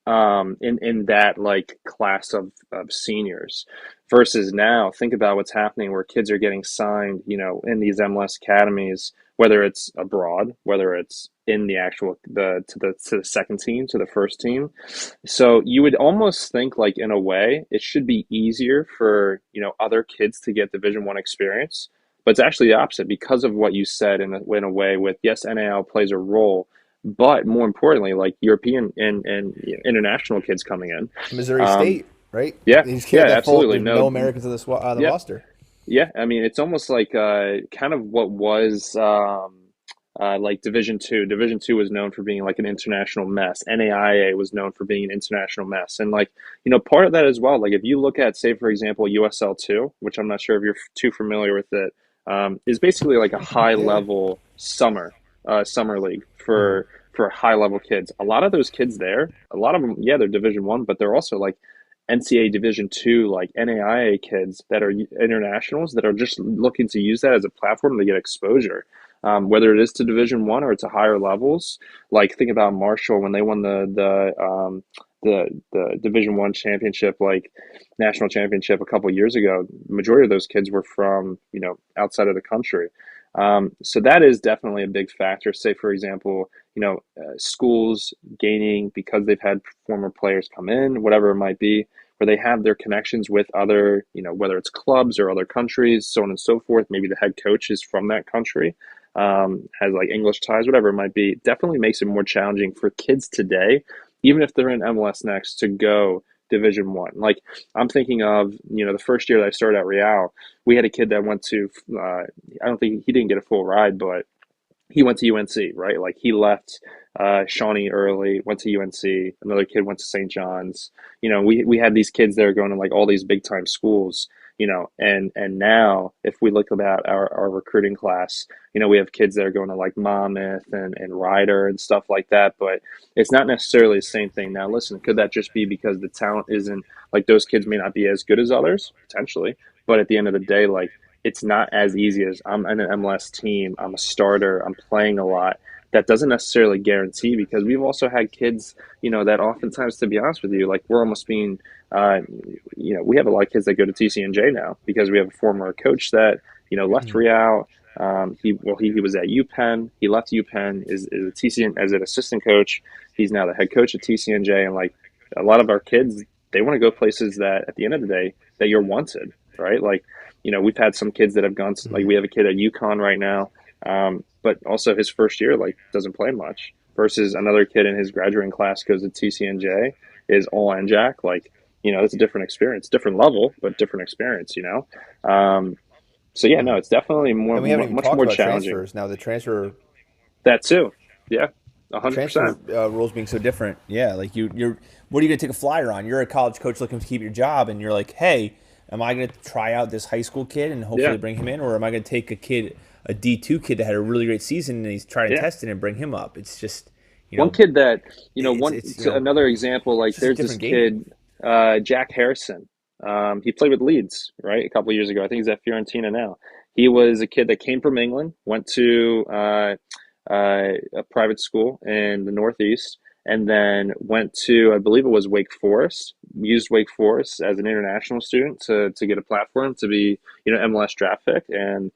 in that like class of seniors versus now, think about what's happening where kids are getting signed, in these MLS academies whether it's abroad, whether it's in the actual to the second team, to the first team. So you would almost think like in a way it should be easier for, other kids to get Division 1 experience, but it's actually the opposite because of what you said in a way with yes, NAL plays a role, but more importantly, like European and international kids coming in. Missouri Um, State, right? yeah, They just yeah, got that full. absolutely. There's no No, Americans on the yeah, roster. yeah. I mean, it's almost like kind of what was like Division Two. Division Two was known for being like an international mess. NAIA was known for being an international mess, and like part of that as well. Like if you look at, say, for example, USL Two, which I'm not sure if you're too familiar with it, is basically like a high Yeah. level summer league Hmm. for high level kids. A lot of those kids there, a lot of them, yeah, they're Division 1, but they're also like NCAA Division 2, like NAIA kids that are internationals that are just looking to use that as a platform to get exposure. Whether it is to Division 1 or to higher levels, like think about Marshall when they won the Division 1 championship, like national championship a couple years ago. The majority of those kids were from outside of the country. So that is definitely a big factor. Say, for example, schools gaining because they've had former players come in, whatever it might be, where they have their connections with other, whether it's clubs or other countries, so on and so forth. Maybe the head coach is from that country, has like English ties, whatever it might be. Definitely makes it more challenging for kids today, even if they're in MLS Next, to go Division 1. Like I'm thinking of, the first year that I started at Real, we had a kid that went to, I don't think he didn't get a full ride, but he went to UNC, right? Like he left Shawnee early, went to UNC. Another kid went to St. John's. We had these kids that are going to like all these big time schools. And now if we look about our recruiting class, we have kids that are going to like Monmouth and Ryder and stuff like that. But it's not necessarily the same thing. Now, listen, could that just be because the talent isn't like those kids may not be as good as others potentially? But at the end of the day, like it's not as easy as I'm in an MLS team, I'm a starter, I'm playing a lot. That doesn't necessarily guarantee because we've also had kids, that oftentimes, to be honest with you, like we're almost being, we have a lot of kids that go to TCNJ now because we have a former coach that, left Hmm. Real. He was at UPenn. He left UPenn is a TCN as an assistant coach. He's now the head coach at TCNJ, and like a lot of our kids, they want to go places that at the end of the day that you're wanted, right? Like we've had some kids that have gone to, like Hmm. we have a kid at UConn right now, but also his first year like doesn't play much. Versus another kid in his graduating class goes to TCNJ, is all NJAC. Like it's a different experience, different level, but different experience. So yeah, no, Hmm. it's definitely more And we haven't even much talked more about challenging. transfers. Now That too, yeah, a the hundred transfer percent. rules being so different. Yeah, like you're what are you gonna take a flyer on? You're a college coach looking to keep your job, and you're like, hey, am I gonna try out this high school kid and hopefully Yeah, bring him in, or am I gonna take a D2 kid that had a really great season and he's trying to yeah. test it and bring him up? It's just, you One know, kid that it's one it's so another example, it's like just a there's this different game. kid, Jack Harrison. He played with Leeds, right, a couple of years ago. I think he's at Fiorentina now. He was a kid that came from England, went to a private school in the Northeast, and then went to, I believe it was Wake Forest. Used Wake Forest as an international student to get a platform to be, MLS draft pick, and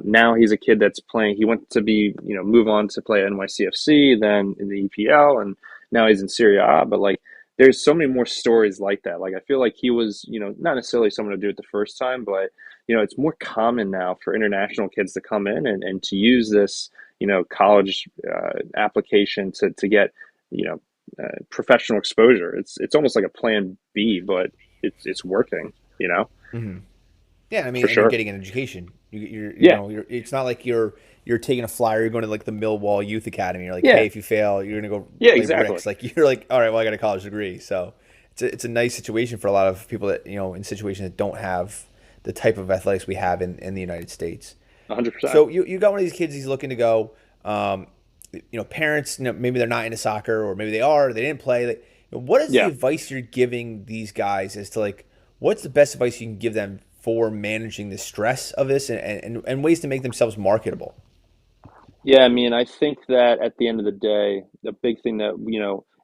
now he's a kid that's playing. He went to be, move on to play NYCFC, then in the EPL, and now he's in Serie A. But like, there's so many more stories like that. Like, I feel like he was, not necessarily someone to do it the first time, but it's more common now for international kids to come in and to use this, college application to get, professional exposure. It's almost like a plan B, but it's working, Hmm. Yeah, I mean, for and you're sure. getting an education. Yeah, It's not like you're taking a flyer. You're going to like the Millwall Youth Academy. You're like, hey, yeah, if you fail, you're gonna go yeah, lay exactly. bricks. Like you're like, all right, well, I got a college degree, so it's a nice situation for a lot of people that in situations that don't have the type of athletics we have in the United States. 100%. So you got one of these kids. He's looking to go. Um, Parents, maybe they're not into soccer, or maybe they are. They didn't play. Like, what is the Yeah. advice you're giving these guys as to like what's the best advice you can give them for managing the stress of this and ways to make themselves marketable? Yeah, I mean, I think that at the end of the day, the big thing that,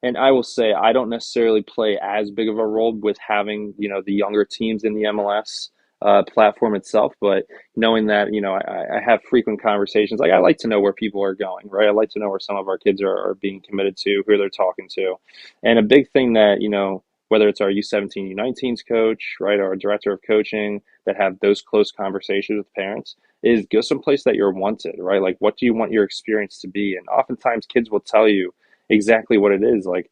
and I will say I don't necessarily play as big of a role with having, the younger teams in the MLS. platform itself, but knowing that, I have frequent conversations. Like I like to know where people are going, right? I like to know where some of our kids are being committed to, who they're talking to. And a big thing that, whether it's our U17, U19s coach, right, or our director of coaching that have those close conversations with parents is go someplace that you're wanted, right? Like, what do you want your experience to be? And oftentimes kids will tell you exactly what it is. Like,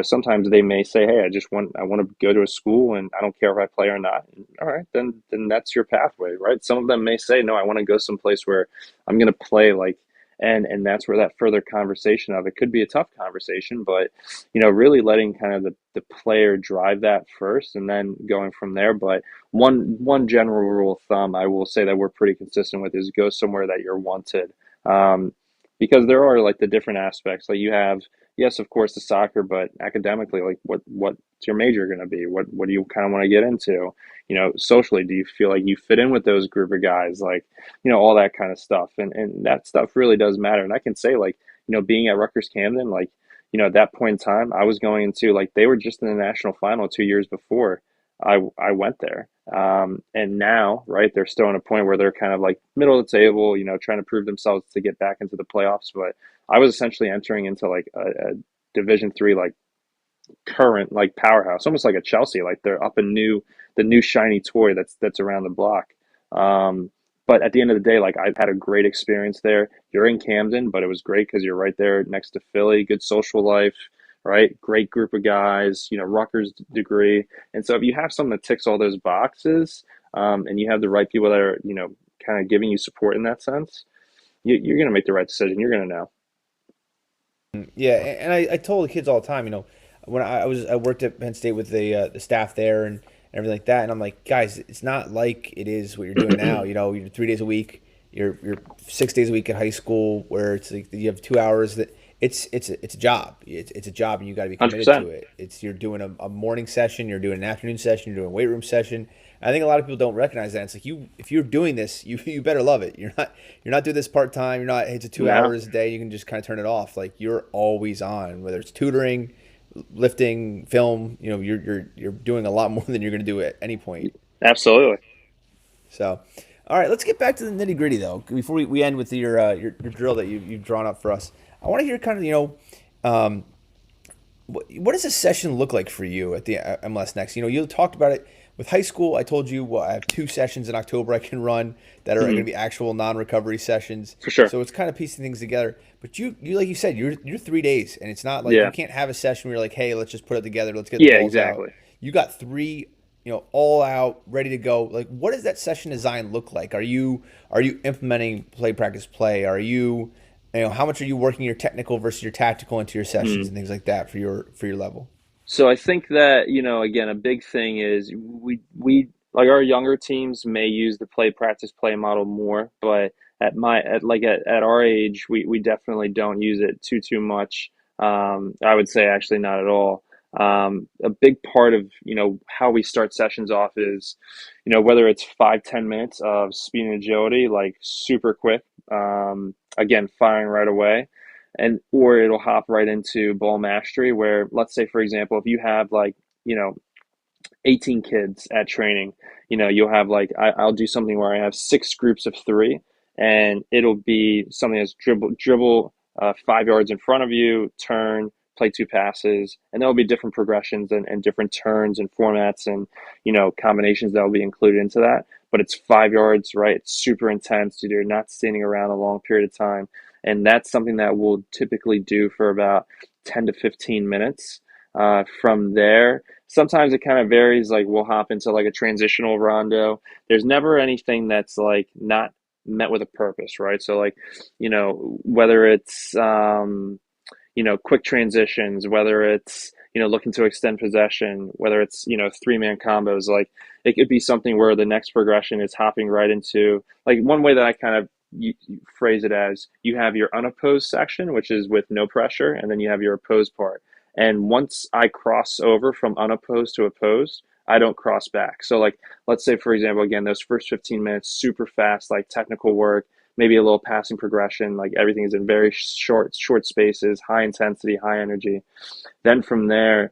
sometimes they may say, "Hey, I want to go to a school, and I don't care if I play or not." And, all right, then that's your pathway, right? Some of them may say, "No, I want to go someplace where I'm going to play like," and that's where that further conversation of it could be a tough conversation, but really letting kind of the player drive that first, and then going from there. But one general rule of thumb I will say that we're pretty consistent with is go somewhere that you're wanted. Um, because there are like the different aspects. Like you have, yes, of course, the soccer, but academically, like what's your major going to be? What do you kind of want to get into? Socially, do you feel like you fit in with those group of guys? Like, all that kind of stuff, and that stuff really does matter. And I can say, like, being at Rutgers-Camden, like, at that point in time, I was going into like they were just in the national final 2 years before I went there. And now, right, they're still in a point where they're kind of like middle of the table, trying to prove themselves to get back into the playoffs. But I was essentially entering into like a Division 3 like current like powerhouse, almost like a Chelsea. Like they're up in the new shiny toy that's around the block. Um, but at the end of the day, like I've had a great experience there. You're in Camden, but it was great because you're right there next to Philly. Good social life, right? Great group of guys. Rutgers degree, and so if you have something that ticks all those boxes, and you have the right people that are kind of giving you support in that sense, you're going to make the right decision. You're going to know. Yeah, and I told the kids all the time, when I worked at Penn State with the staff there and everything like that, and I'm like, guys, it's not like it is what you're doing now. You're 3 days a week, you're 6 days a week at high school, where it's like you have 2 hours that it's a job. It's a job, and you got to be committed to 100%. it. You're doing a morning session, you're doing an afternoon session, you're doing a weight room session. I think a lot of people don't recognize that. It's like if you're doing this, you better love it. You're not doing this part time. You're not. It's a two No, hours a day. You can just kind of turn it off. Like you're always on, whether it's tutoring, lifting, film. You're doing a lot more than you're going to do at any point. absolutely. So, all right, let's get back to the nitty gritty though. Before we end with your drill that you've drawn up for us, I want to hear kind of um, what does a session look like for you at the MLS Next? You talked about it with high school. I told you I have 2 sessions in October I can run that are going to Hmm. be actual non-recovery sessions. For sure. So it's kind of piecing things together. But you like you said, you're 3 days, and it's not like you Yeah. can't have a session where you're like, hey, let's just put it together, let's get the Yeah, balls out. exactly. You got three, all out, ready to go. Like, what does that session design look like? Are you implementing play, practice, play? Are you how much are you working your technical versus your tactical into your sessions Mhm. and things like that for your level? So I think that, again, a big thing is we like our younger teams may use the play practice play model more, but at our age, we definitely don't use it too much. I would say actually not at all. A big part of, how we start sessions off is, whether it's 5-10 minutes of speed and agility, like super quick, again, firing right away, and or it'll hop right into ball mastery where, let's say for example, if you have like, you know 18 kids at training, you'll have like I'll do something where I have 6 groups of 3, and it'll be something that's dribble 5 yards in front of you, turn, play 2 passes, and there'll be different progressions and different turns and formats and combinations that will be included into that. But it's 5 yards, right? It's super intense. You're not standing around a long period of time, and that's something that we'll typically do for about 10 to 15 minutes. From there, sometimes it kind of varies. Like we'll hop into like a transitional rondo. There's never anything that's like not met with a purpose, right? So like, whether it's quick transitions, whether it's looking to extend possession, whether it's 3-man combos, like it could be something where the next progression is hopping right into like one way that I kind of you phrase it as you have your unopposed section, which is with no pressure, and then you have your opposed part. And once I cross over from unopposed to opposed, I don't cross back. So like let's say for example, again, those first 15 minutes, super fast, like technical work, maybe a little passing progression, like everything is in very short spaces, high intensity, high energy. Then from there,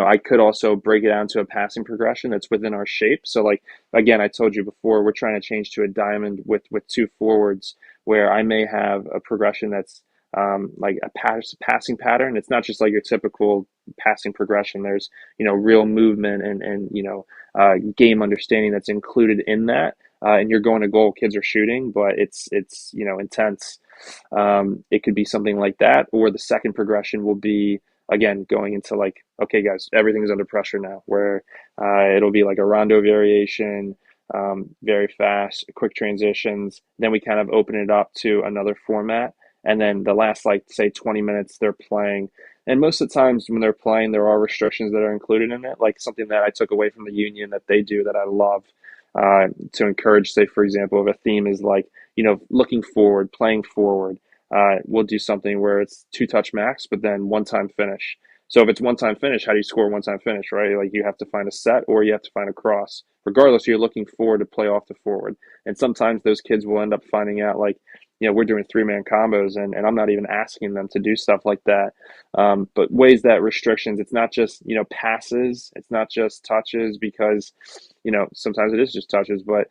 I could also break it down to a passing progression that's within our shape. So like, again, I told you before, we're trying to change to a diamond with two forwards where I may have a progression that's like a passing pattern. It's not just like your typical passing progression. There's, real movement and game understanding that's included in that. And you're going to goal, kids are shooting, but it's intense. It could be something like that, or the second progression will be again going into like, okay, guys, everything's under pressure now, where it'll be like a rondo variation, very fast, quick transitions. Then we kind of open it up to another format, and then the last like say 20 minutes they're playing. And most of the times when they're playing, there are restrictions that are included in it, like something that I took away from the union that they do that I love to encourage, say, for example, if a theme is like, looking forward, playing forward, we'll do something where it's two touch max, but then one time finish. So if it's one time finish, how do you score one time finish, right? Like you have to find a set or you have to find a cross. Regardless, you're looking forward to play off the forward. And sometimes those kids will end up finding out like, we're doing 3-man combos and I'm not even asking them to do stuff like that. But ways that restrictions, it's not just, passes, it's not just touches because, sometimes it is just touches, but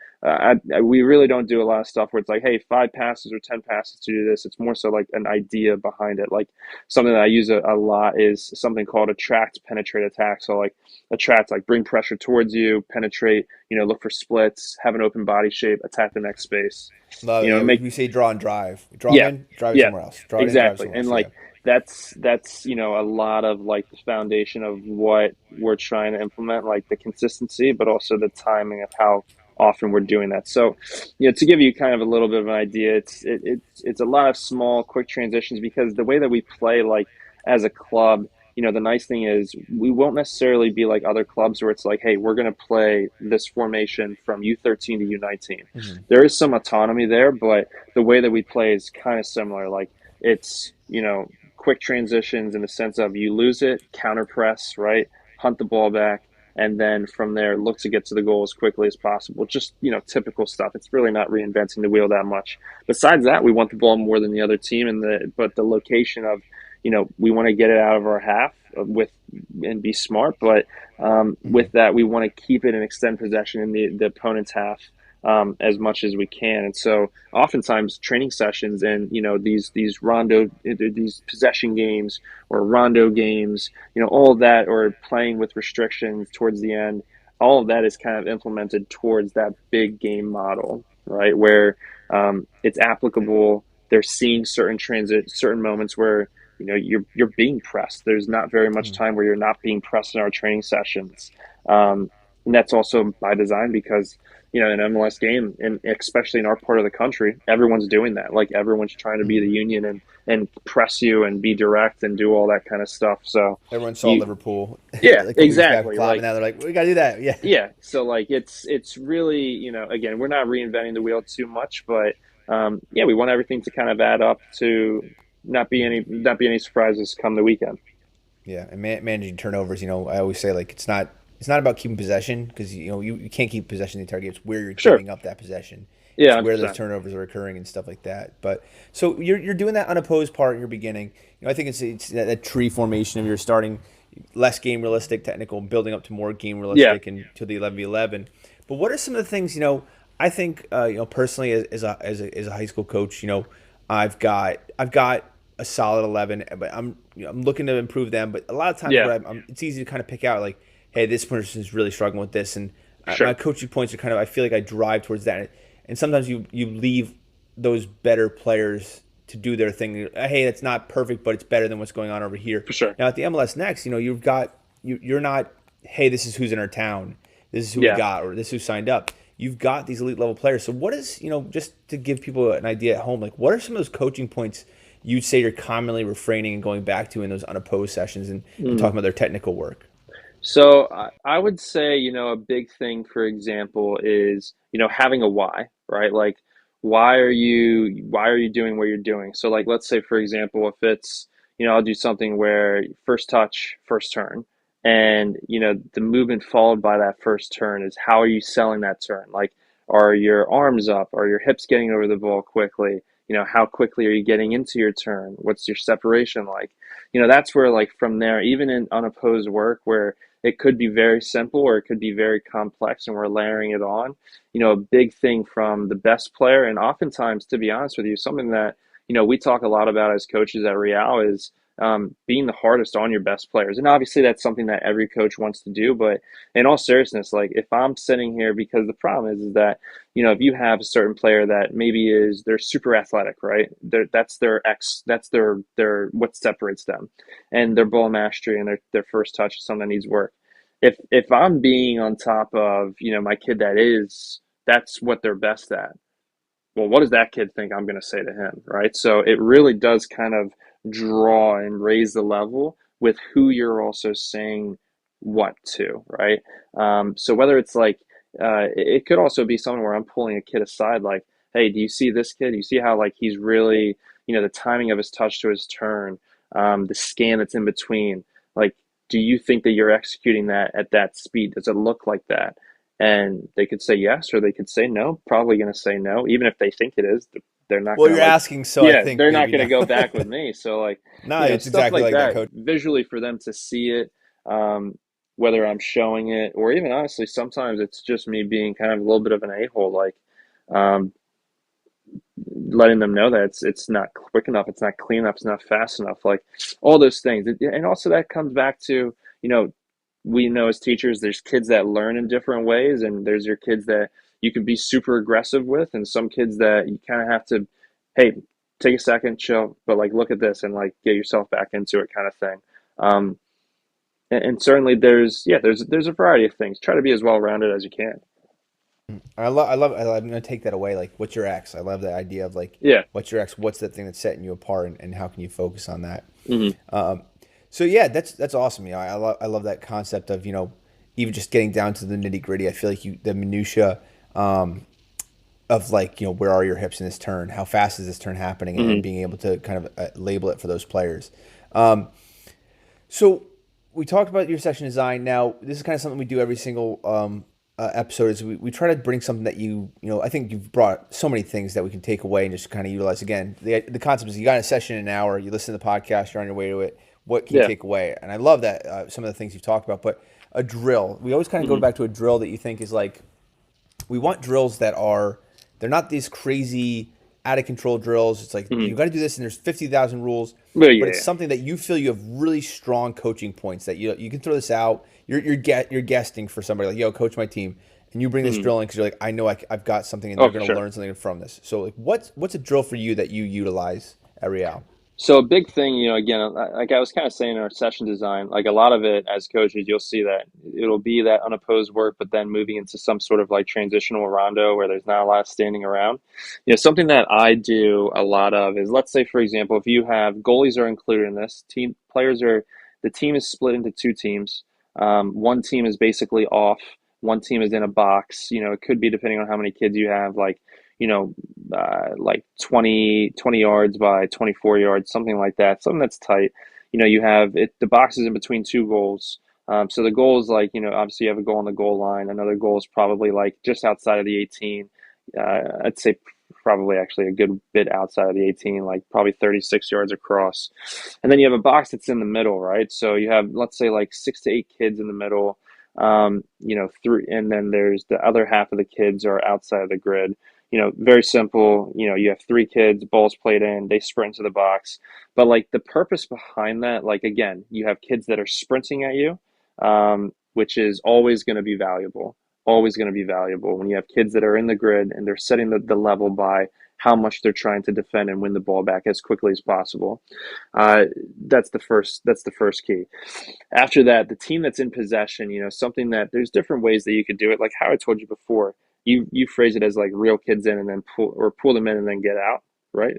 we really don't do a lot of stuff where it's like, hey, 5 passes or 10 passes to do this. It's more so like an idea behind it. Like something that I use a lot is something called attract, penetrate, attack. So like attract, like bring pressure towards you, penetrate, look for splits, have an open body shape, attack the next space. Love it. Yeah, Make we say draw and drive. Draw yeah, in, drive it yeah, somewhere else. Draw it in, drive it exactly. somewhere And else. like Yeah. that's a lot of like the foundation of what we're trying to implement, like the consistency, but also the timing of how often we're doing that. So, to give you kind of a little bit of an idea, it's a lot of small, quick transitions because the way that we play, like as a club, the nice thing is we won't necessarily be like other clubs where it's like, hey, we're going to play this formation from U13 to U19. Mm-hmm. There is some autonomy there, but the way that we play is kind of similar. Like it's, quick transitions in the sense of you lose it, counter press, right? Hunt the ball back, and then from there look to get to the goal as quickly as possible. Just, typical stuff. It's really not reinventing the wheel that much. Besides that, we want the ball more than the other team, but the location of, we want to get it out of our half and be smart, but with that, we want to keep it and extend possession in the opponent's half. As much as we can. And so oftentimes training sessions and, these rondo, these possession games or rondo games, all of that, or playing with restrictions towards the end, all of that is kind of implemented towards that big game model, right? Where it's applicable. They're seeing certain moments where, you're being pressed. There's not very much time where you're not being pressed in our training sessions. And that's also by design because, an MLS game, and especially in our part of the country, everyone's doing that. Like everyone's trying to be the union and press you and be direct and do all that kind of stuff. So Everyone saw Liverpool. yeah, like exactly. Like, now they're like, we got to do that. Yeah. Yeah. So like it's really, again, we're not reinventing the wheel too much, but we want everything to kind of add up to not be any surprises come the weekend. Yeah, and managing turnovers. I always say like it's not about keeping possession because you can't keep possession the entire game. It's where you're Sure. giving up that possession. Yeah, It's where 100%. those turnovers are occurring and stuff like that. But so you're doing that unopposed part in your beginning. I think it's that tree formation of your starting less game realistic technical, building up to more game realistic and to the 11v11. But what are some of the things I think personally as a high school coach, I've got a solid 11, but I'm looking to improve them. But a lot of times it's easy to kind of pick out like, hey, this person is really struggling with this, and Sure. my coaching points are kind of, I feel like I drive towards that, and sometimes you leave those better players to do their thing. Hey, it's not perfect, but it's better than what's going on over here. For sure. Now at the MLS Next, you're not, hey, this is who's in our town, this is who we got, or this is who signed up. You've got these elite level players. So what is, just to give people an idea at home, like what are some of those coaching points you'd say you're commonly refraining and going back to in those unopposed sessions and talking about their technical work? So I would say, a big thing, for example, is, having a why, right? Like, why are you doing what you're doing? So like, let's say, for example, if it's, I'll do something where first touch, first turn, and, the movement followed by that first turn is how are you selling that turn? Like, are your arms up? Are your hips getting over the ball quickly? How quickly are you getting into your turn? What's your separation like? that's where like from there, even in unopposed work where it could be very simple or it could be very complex and we're layering it on, a big thing from the best player, and oftentimes, to be honest with you, something that, we talk a lot about as coaches at Real is being the hardest on your best players. And obviously that's something that every coach wants to do. But in all seriousness, like if I'm sitting here, because the problem is that, if you have a certain player that maybe they're super athletic, right? That's their what separates them, and their ball mastery and their first touch is something that needs work. If I'm being on top of, my kid that's what they're best at, well, what does that kid think I'm going to say to him, right? So it really does kind of draw and raise the level with who you're also saying what to, right? So whether it's like, it could also be something where I'm pulling a kid aside, like, hey, do you see this kid? Do you see how like he's really, the timing of his touch to his turn, the scan that's in between, like, do you think that you're executing that at that speed? Does it look like that? And they could say yes, or they could say no. Probably going to say no, even if they think it is. They're not Well, going to you're like, asking, so I yeah, think they're not maybe going to no. go back with me. So like, No, it's stuff exactly like like that, that coach. visually for them to see it, whether I'm showing it or even honestly, sometimes it's just me being kind of a little bit of an a-hole, like um, letting them know that it's not quick enough, it's not clean enough, it's not fast enough, like all those things. And also that comes back to, we know as teachers, there's kids that learn in different ways, and there's your kids that you can be super aggressive with, and some kids that you kind of have to, hey, take a second, chill, but like look at this and like get yourself back into it, kind of thing. Um, and certainly there's a variety of things. Try to be as well rounded as you can. I'm gonna take that away. Like, what's your X? I love that idea of like, Yeah. what's your X? What's that thing that's setting you apart, and how can you focus on that? Hmm. So yeah, that's awesome. I love that concept of even just getting down to the nitty gritty. I feel like the minutia of like where are your hips in this turn? How fast is this turn happening? And Hmm. being able to kind of label it for those players. Um, so we talked about your session design. Now this is kind of something we do every single episode. Is we try to bring something that I think you've brought so many things that we can take away and just kind of utilize. Again, the concept is you got a session in an hour. You listen to the podcast. You're on your way to it. What can you Yeah. take away? And I love that some of the things you've talked about. But a drill. We always kind of go Hmm. back to a drill that you think is like we want drills that they're not these crazy out of control drills. It's like Hmm. you got to do this, and there's 50,000 rules. But But yeah, it's yeah. something that you feel you have really strong coaching points that you can throw this out. You're guesting for somebody like, yo, coach my team, and you bring this Hmm. drill in because you're like, I know I've got something, and Oh, they're for going to sure. learn something from this. So like, what's a drill for you that you utilize at Real? So a big thing, again, like I was kind of saying in our session design, like a lot of it as coaches, you'll see that it'll be that unopposed work, but then moving into some sort of like transitional rondo where there's not a lot of standing around. Something that I do a lot of is, let's say, for example, if you have goalies are included in this, the team is split into two teams. One team is basically off. One team is in a box. It could be depending on how many kids you have, you know, like 20 yards by 24 yards, something like that, something that's tight. You have it, the box is in between two goals. So the goal is like, obviously you have a goal on the goal line. Another goal is probably like just outside of the 18. I'd say probably actually a good bit outside of the 18, like probably 36 yards across. And then you have a box that's in the middle, right? So you have, let's say, like 6 to 8 kids in the middle. Through, and then there's the other half of the kids are outside of the grid. Very simple. You have 3 kids, balls played in, they sprint to the box. But like the purpose behind that, like again, you have kids that are sprinting at you, which is always going to be valuable. Always going to be valuable when you have kids that are in the grid and they're setting the level by how much they're trying to defend and win the ball back as quickly as possible. Uh, that's the first. That's the first key. After that, the team that's in possession, something that there's different ways that you could do it. Like how I told you before, you phrase it as like reel kids in and then pull them in and then get out, right?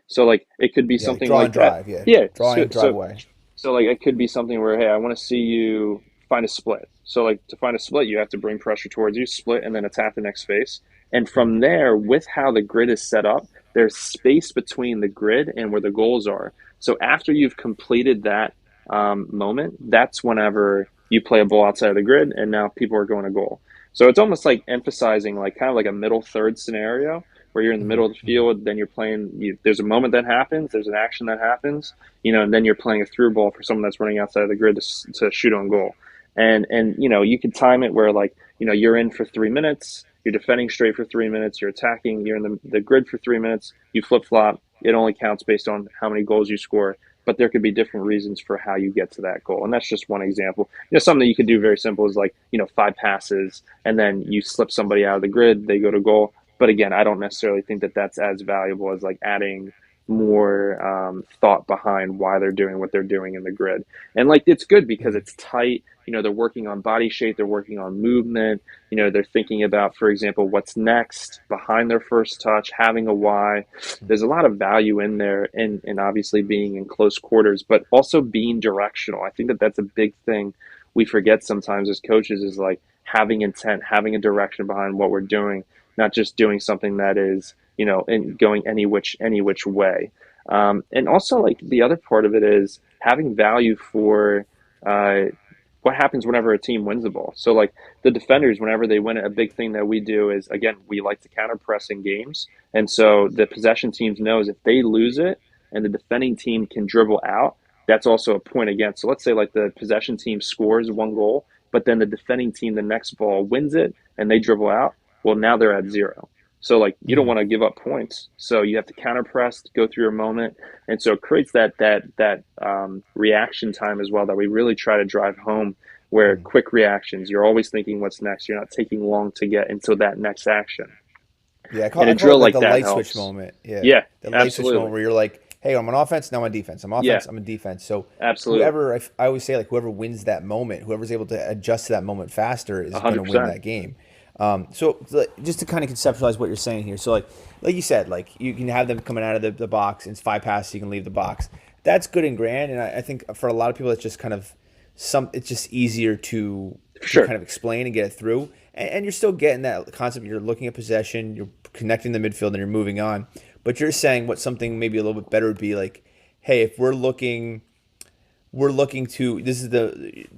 So like it could be Yeah, like something draw like and that. drive. Yeah, Yeah. draw So in, drive so away. so like it could be something where, hey, I want to see you find a split. So like to find a split, you have to bring pressure towards you, split, and then attack the next space. And from there, with how the grid is set up, there's space between the grid and where the goals are. So after you've completed that moment, that's whenever you play a ball outside of the grid, and now people are going to goal. So it's almost like emphasizing like kind of like a middle third scenario where you're in the middle of the field, then you're playing, there's a moment that happens, there's an action that happens, and then you're playing a through ball for someone that's running outside of the grid to shoot on goal. And you can time it where, like, you're in for 3 minutes, you're defending straight for 3 minutes, you're attacking, you're in the grid for 3 minutes, you flip flop. It only counts based on how many goals you score, but there could be different reasons for how you get to that goal. And that's just one example. Something that you could do very simple is like, 5 passes, and then you slip somebody out of the grid, they go to goal. But again, I don't necessarily think that that's as valuable as like adding more thought behind why they're doing what they're doing in the grid. And like, it's good because it's tight. They're working on body shape, they're working on movement. They're thinking about, for example, what's next behind their first touch, having a why. There's a lot of value in there, and obviously being in close quarters, but also being directional. I think that that's a big thing we forget sometimes as coaches, is like having intent, having a direction behind what we're doing, not just doing something that is, and going any which way. And also, like, the other part of it is having value for what happens whenever a team wins the ball. So, like, the defenders, whenever they win it, a big thing that we do is, again, we like to counter press in games. And so the possession teams knows if they lose it and the defending team can dribble out, that's also a point against. So let's say, like, the possession team scores 1 goal, but then the defending team, the next ball, wins it and they dribble out. Well, now they're at 0. So, like, you don't want to give up points. So you have to counter press, go through your moment. And so it creates that reaction time as well that we really try to drive home, where quick reactions, you're always thinking what's next. You're not taking long to get into that next action. Yeah, and a drill like the that light helps. switch moment. Yeah, the light absolutely. switch moment where you're like, hey, I'm on offense, now I'm on defense. I'm offense, I'm on defense. So absolutely. Whoever, I always say, like, whoever wins that moment, whoever's able to adjust to that moment faster is going to win that game. So just to kind of conceptualize what you're saying here. So like you said, like, you can have them coming out of the box, and it's 5 passes, you can leave the box. That's good and grand. And I think for a lot of people, it's just kind of it's just easier to kind of explain and get it through. And you're still getting that concept. You're looking at possession, you're connecting the midfield, and you're moving on. But you're saying what something maybe a little bit better would be like, hey, if we're looking to, this is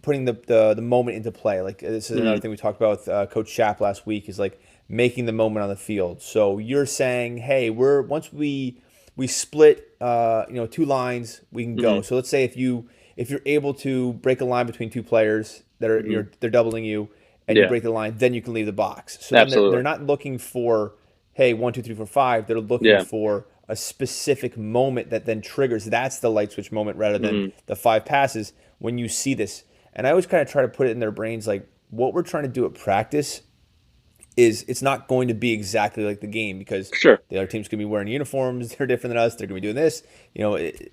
putting the moment into play. Like, this is another thing we talked about with Coach Schaap last week, is like making the moment on the field. So you're saying, hey, once we split 2 lines, we can go. So let's say if you're able to break a line between 2 players that are they're doubling you, and you break the line, then you can leave the box. So then they're not looking for, hey, 1, 2, 3, 4, 5. They're looking for a specific moment that then triggers. That's the light switch moment, rather than the 5 passes when you see this. And I always kind of try to put it in their brains, like, what we're trying to do at practice is, it's not going to be exactly like the game, because the other team's going to be wearing uniforms. They're different than us. They're going to be doing this,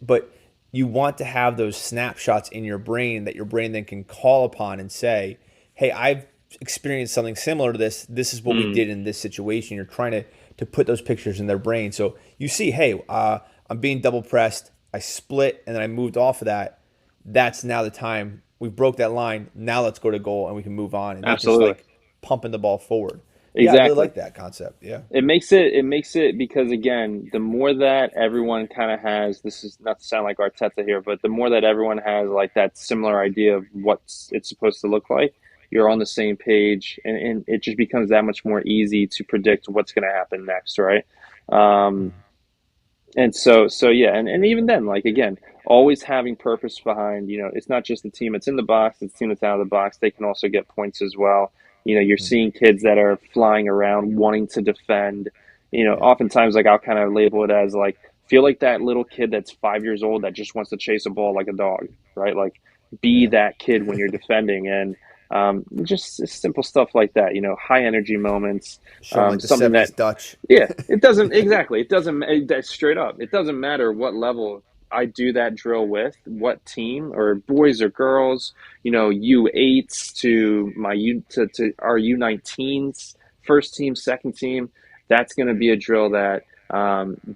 but you want to have those snapshots in your brain that your brain then can call upon and say, hey, I've experienced something similar to this. This is what we did in this situation. You're trying to put those pictures in their brain. So you see, hey, I'm being double pressed. I split, and then I moved off of that. That's now the time. We broke that line. Now let's go to goal, and we can move on. And absolutely. Just like pumping the ball forward. Exactly. Yeah, I really like that concept. Yeah. It makes it because, again, the more that everyone kind of has, this is not to sound like Arteta here, but the more that everyone has like that similar idea of what it's supposed to look like, you're on the same page, and it just becomes that much more easy to predict what's going to happen next, right? And so yeah, and even then, like, again, always having purpose behind, it's not just the team that's in the box, it's the team that's out of the box. They can also get points as well. You're seeing kids that are flying around wanting to defend. Oftentimes, like, I'll kind of label it as, like, feel like that little kid that's 5 years old that just wants to chase a ball like a dog, right? Like, be that kid when you're defending. And just simple stuff like that, high energy moments. Like the something that Dutch. Yeah, it doesn't exactly. It doesn't. That's straight up. It doesn't matter what level I do that drill with, what team, or boys or girls. U8s to to our U19s, first team, second team. That's going to be a drill that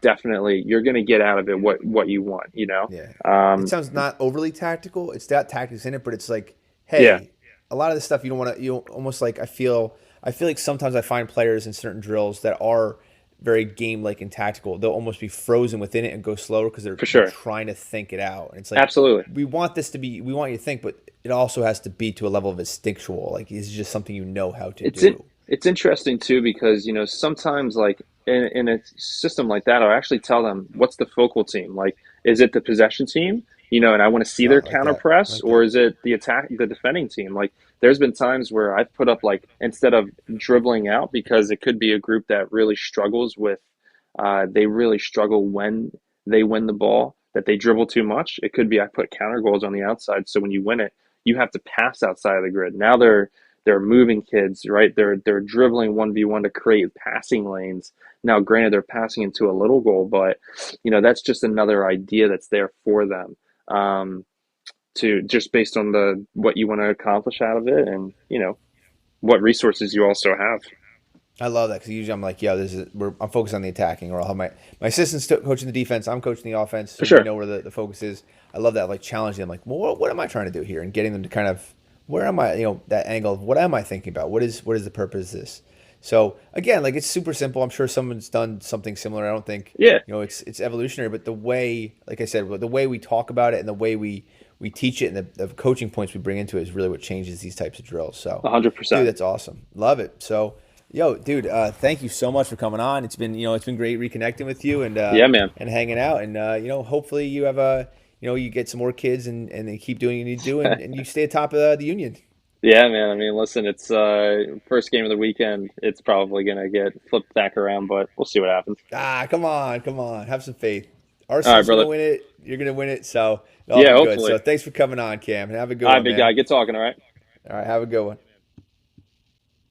definitely you're going to get out of it what you want. Yeah. It sounds not overly tactical. It's got tactics in it, but it's like, hey, a lot of the stuff you don't want to. You almost like I feel like sometimes I find players in certain drills that are very game-like and tactical. They'll almost be frozen within it and go slower because they're trying to think it out. And it's like, absolutely, we want you to think, but it also has to be to a level of instinctual. Like, it's just something how to do. It's interesting too because sometimes like in a system like that, I'll actually tell them what's the focal team. Like, is it the possession team? And I want to see Oh, their I like counter that. I press, like or that. is it the defending team? Like, there's been times where I've put up like instead of dribbling out because it could be a group that really struggles with, they really struggle when they win the ball, that they dribble too much. It could be I put counter goals on the outside, so when you win it, you have to pass outside of the grid. Now they're moving kids, right? They're dribbling 1v1 to create passing lanes. Now, granted, they're passing into a little goal, but that's just another idea that's there for them, to just based on the what you want to accomplish out of it, and what resources you also have. I love that because usually I'm like, yo, I'm focused on the attacking, or I'll have my assistants coaching the defense. I'm coaching the offense, For so we sure. know where the focus is. I love that, like challenging them, like, well, what am I trying to do here, and getting them to kind of where am I, that angle of what am I thinking about? What is the purpose of this? So again, like it's super simple. I'm sure someone's done something similar. I don't think Yeah, it's evolutionary, but the way, like I said, the way we talk about it and the way we teach it and the coaching points we bring into it is really what changes these types of drills. So, 100%. dude, that's awesome. Love it. So. Yo, dude, thank you so much for coming on. It's been great reconnecting with you Yeah, man. and hanging out, and hopefully you have you get some more kids and they keep doing what you need to do, and you stay atop of the union. Yeah, man. I mean, listen, it's first game of the weekend. It's probably gonna get flipped back around, but we'll see what happens. Come on, have some faith. All right, Arsenal's gonna brother. win it. You're gonna win it, so it'll all Yeah, be good. So hopefully. thanks for coming on, Cam, and have a good All right, one, big guy. man. Good talking. All right. All right, have a good one.